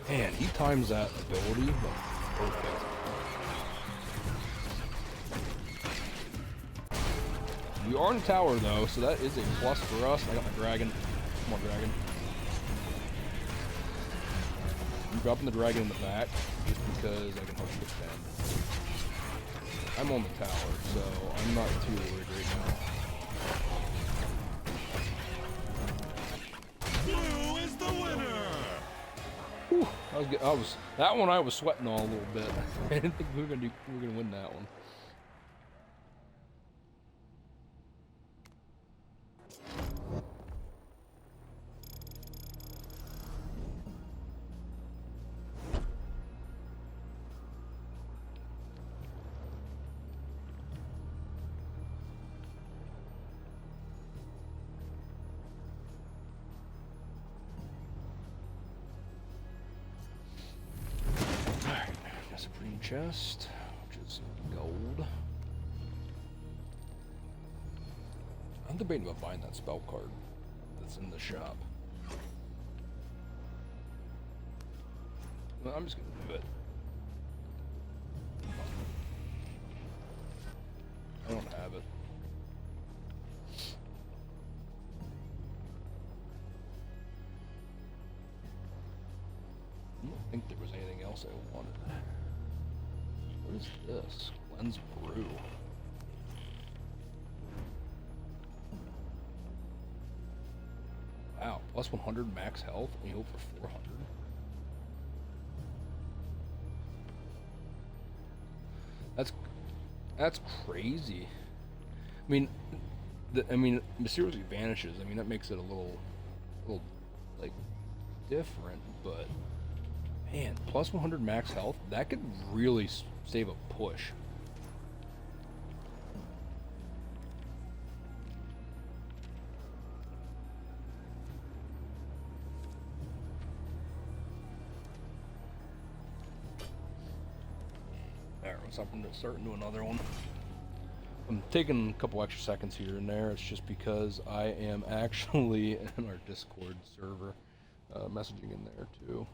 Man, he times that ability like perfect. We are in the tower though, so that is a plus for us. I got my dragon. Come on, dragon. I'm dropping the dragon in the back just because I can help defend. I'm on the tower, so I'm not too worried right now. Blue is the winner! Whew, that one I was sweating all a little bit. I didn't think we were gonna win that one. Supreme chest, which is gold. I'm debating about buying that spell card that's in the shop. Well, I'm just gonna do it. I don't have it. I don't think there was anything else I wanted. What is this? Lens Brew. Wow, plus 100 max health, and you hope for 400. That's crazy. I mean, mysteriously vanishes. I mean, that makes it a little like different, but man, plus 100 max health, that could really save a push. Alright, let's start into another one. I'm taking a couple extra seconds here and there. It's just because I am actually in our Discord server, messaging in there too.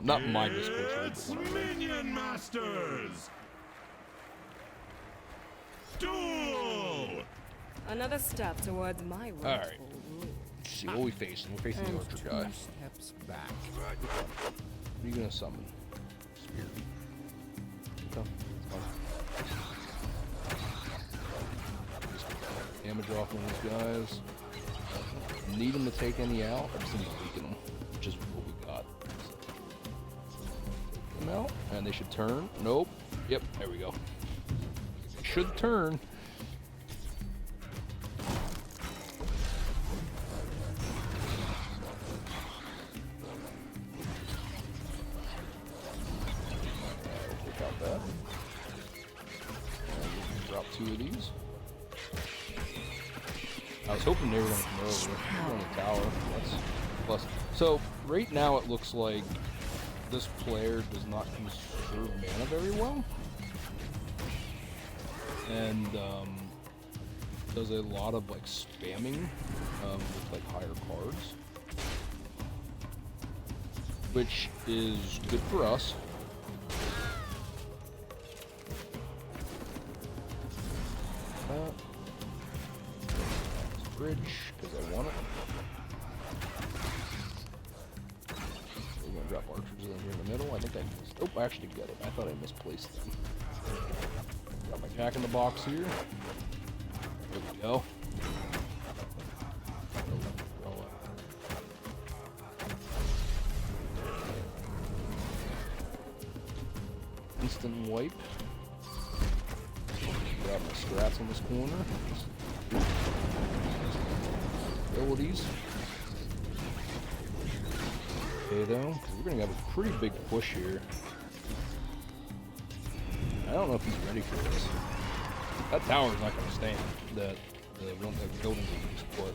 Not my Discord server. It's Minion Masters! Duel! Another step towards my rightful Alright. rule. Let's see what we facing. We're facing the And Orchard 2 guy. steps back. What are you gonna summon? Spear. Okay, that's fine. Just him. damage off of these guys. Need them to take any out. I just need to weaken them, which is what we got. Take them out, and they should turn. Nope. Yep, there we go. They should turn. Take out that. And we can drop 2 of these. I was hoping they were going to come over. We're on the tower. That's plus. So right now it looks like this player does not conserve mana very well, and does a lot of like spamming with like higher cards, which is good for us. Bridge, because I want it. We're gonna drop archers in here in the middle. I think I missed. Oh, I actually got it. I thought I misplaced them. Got my jack in the box here. There we go. Instant wipe. Grab my strats on this corner. Abilities. Okay though, we're gonna have a pretty big push here. I don't know if he's ready for this. That tower's not gonna stand. The building we just put.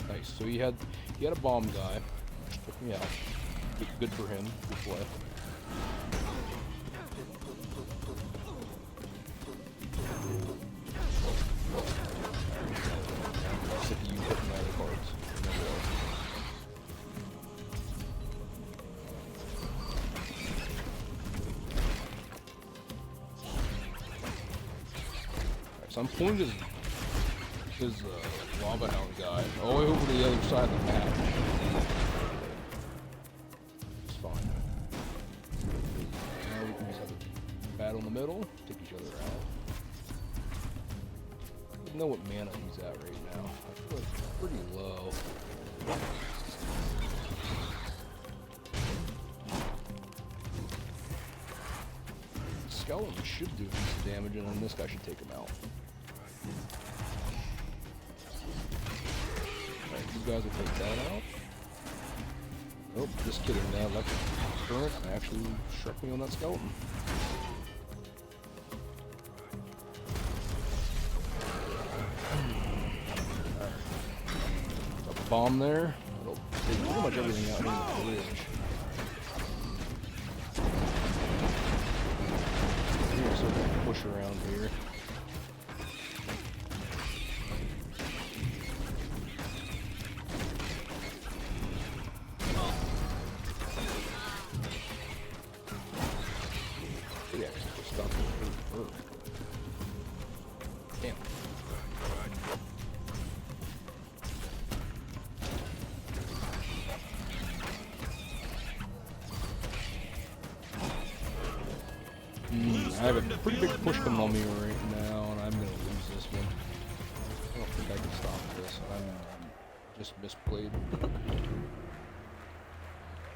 Nice. So he had a bomb guy, which took me out. Good for him. Good play. So I'm pulling his lava hound guy all the way over to the other side of the map. It's fine. Now we can just have a battle in the middle, take each other out. I don't know what mana he's at right now. I feel like it's pretty low. Skeleton should do some damage, and then this guy should take him out. Alright, you guys will take that out. Oh, just kidding. That electric current actually struck me on that skeleton. Alright. A bomb there. That'll take pretty much everything out here in the bridge. So we're gonna push around here. Yeah, just stop it. Damn. I have a pretty big push coming on me right now, and I'm going to lose this one. I don't think I can stop this. I'm just misplayed.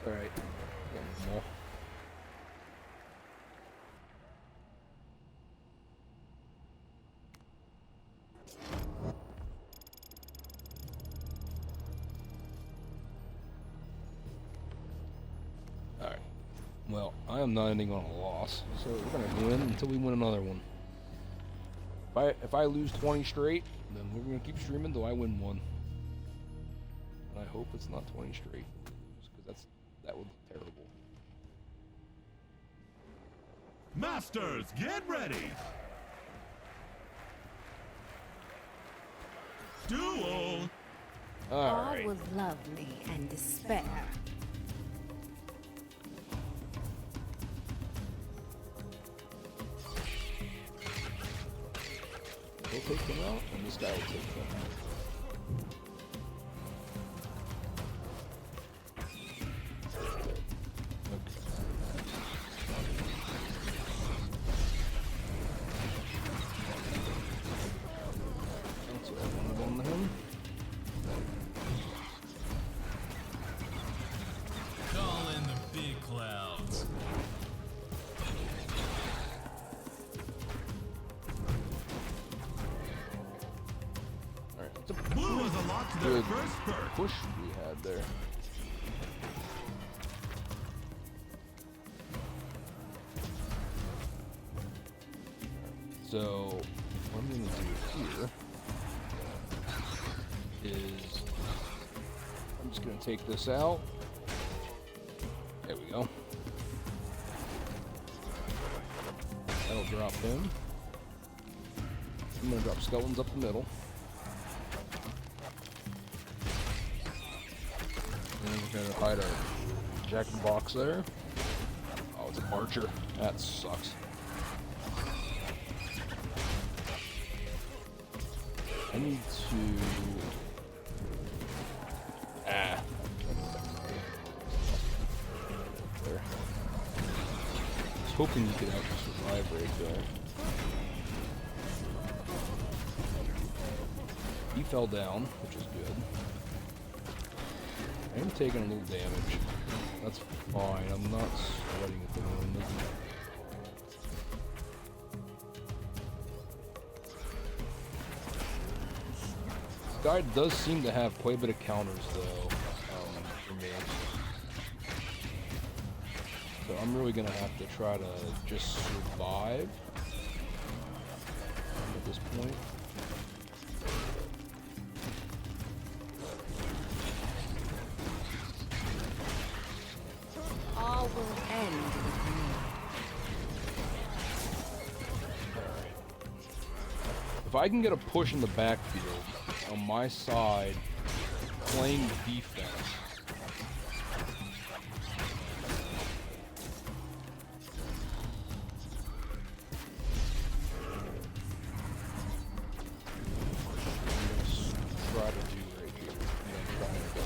Alright. Alright. Well, I am not ending on a loss, so we're gonna win until we win another one. If I lose 20 straight, then we're gonna keep streaming till I win one. And I hope it's not 20 straight, because that would be terrible. Masters, get ready! Duel! All Alright. will love me and despair. We'll take him out, and this guy will take him out. Okay. their good first perk. push we had there. So, what I'm going to do here is I'm just going to take this out. There we go. That'll drop him. I'm going to drop skeletons up the middle. And then we're going to hide our jack-in-the-box there. Oh, it's an archer. That sucks. I need to... Ah. There. I was hoping you could actually survive right there. He fell down, which is good. I am taking a little damage. That's fine. I'm not sweating at the moment. This guy does seem to have quite a bit of counters, though, for me. So I'm really gonna have to try to just survive at this point. All will end with me. If I can get a push in the backfield on my side, playing defense, try to do right here. And then try and go.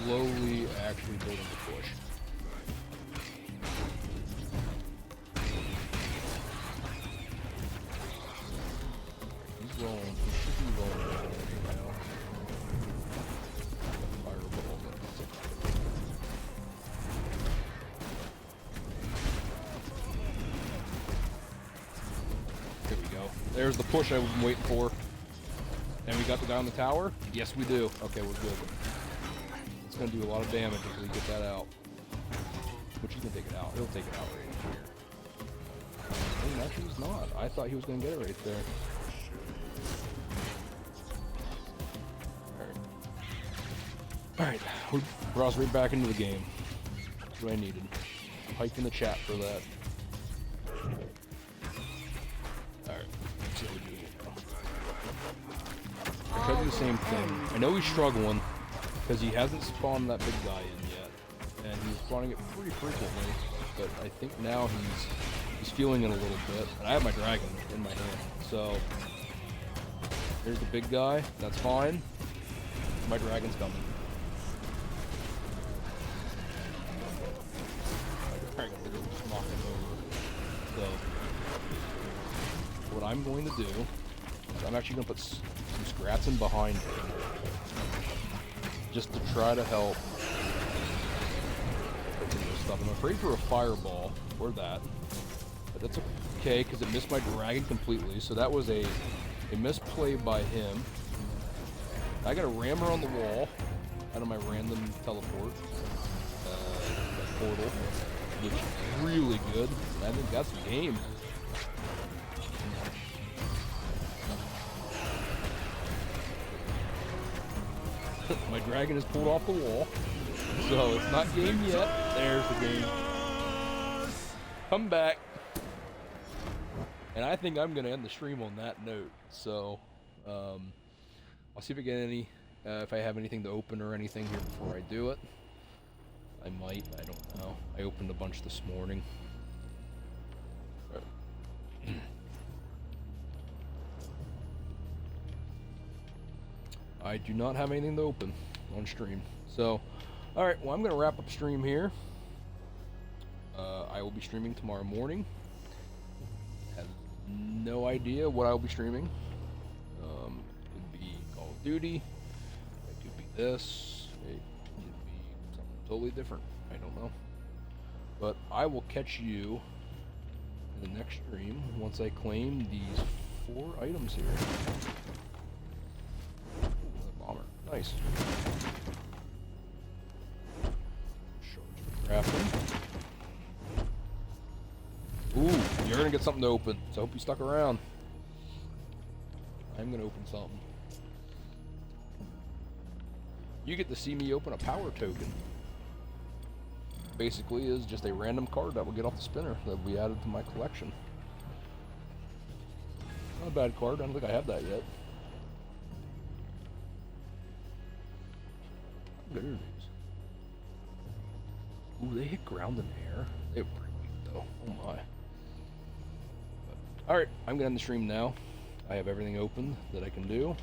Slowly actually building the push. He's rolling. He should be rolling right now. Fireball. There we go. There's the push I've been waiting for. And we got the guy on the tower? Yes, we do. Okay, we're good. It's going to do a lot of damage if we get that out. Which he can take it out. He'll take it out right here. Oh, actually he's not. I thought he was going to get it right there. Alright. We brought us right back into the game. That's what I needed. Hype in the chat for that. Alright. Let's see what we do here now. I tried to do the same thing. I know he's struggling because he hasn't spawned that big guy in yet, and he's spawning it pretty frequently. But I think now he's feeling it a little bit. And I have my dragon in my hand, so there's the big guy. That's fine. My dragon's coming. My dragon literally just knocked him over. So what I'm going to do is I'm actually going to put some scrats in behind him, just to try to help stuff. I'm afraid for a fireball or that, but that's okay because it missed my dragon completely. So that was a misplay by him. I got a rammer on the wall out of my random teleport portal, which is really good. I think that's the game. My dragon is pulled off the wall, so it's not game yet. There's the game. Come back. And I think I'm going to end the stream on that note. So, I'll see if I get any, if I have anything to open or anything here before I do it. I might, I don't know. I opened a bunch this morning. I do not have anything to open on stream. So, alright, well I'm going to wrap up stream here. I will be streaming tomorrow morning. Have no idea what I will be streaming. It would be Call of Duty, this, it'd be something totally different. I don't know. But I will catch you in the next stream once I claim these 4 items here. Ooh, another bomber. Nice. Charge crafting. Ooh, you're gonna get something to open, so I hope you stuck around. I'm gonna open something. You get to see me open a power token. Basically is just a random card that will get off the spinner that will be added to my collection. Not a bad card, I don't think I have that yet. How good are these? Ooh, they hit ground and air. They were pretty weak though. Oh my. Alright, I'm gonna end the stream now. I have everything open that I can do.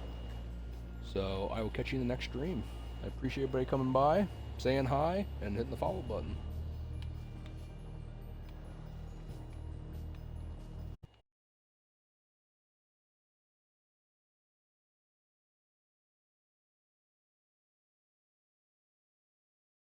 So I will catch you in the next stream. I appreciate everybody coming by, saying hi, and hitting the follow button.